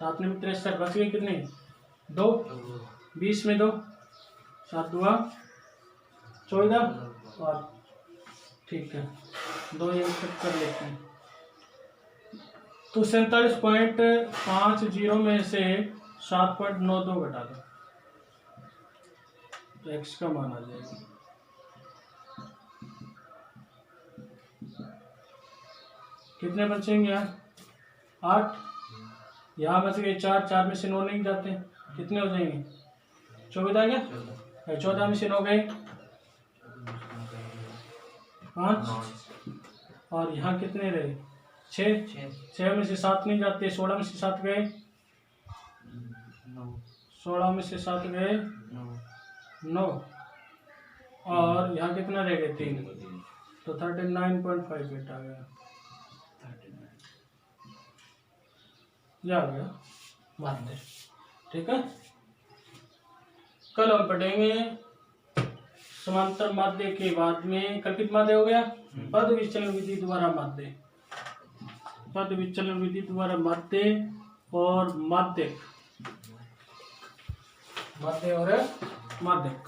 7 में 63 बच गए कितने 2 20 में 2 7 2 14 और ठीक है 2 ये कर लेते हैं, तो 47.50 में से 7.92 घटा दो तो x का मान आ जाएगा, कितने बचेंगे यार 8, यहाँ बच गए 4 4 में से 9 नहीं जाते, कितने हो जाएंगे 14 क्या, 14 में से 9 गए 5 और यहाँ कितने रहे 6 में से 7 नहीं जाते 16 में से 7 गए 16 में से 7 गए 9 और यहाँ कितना रह गए 3, तो 39.58 आ गया, यह आ गया माध्य। ठीक है, कल हम पढ़ेंगे समांतर माध्य के बाद में कल्पित माध्य हो गया, पद विचलन विधि द्वारा माध्य, पद विचलन विधि द्वारा माध्य और माध्यक, माध्य और माध्यक।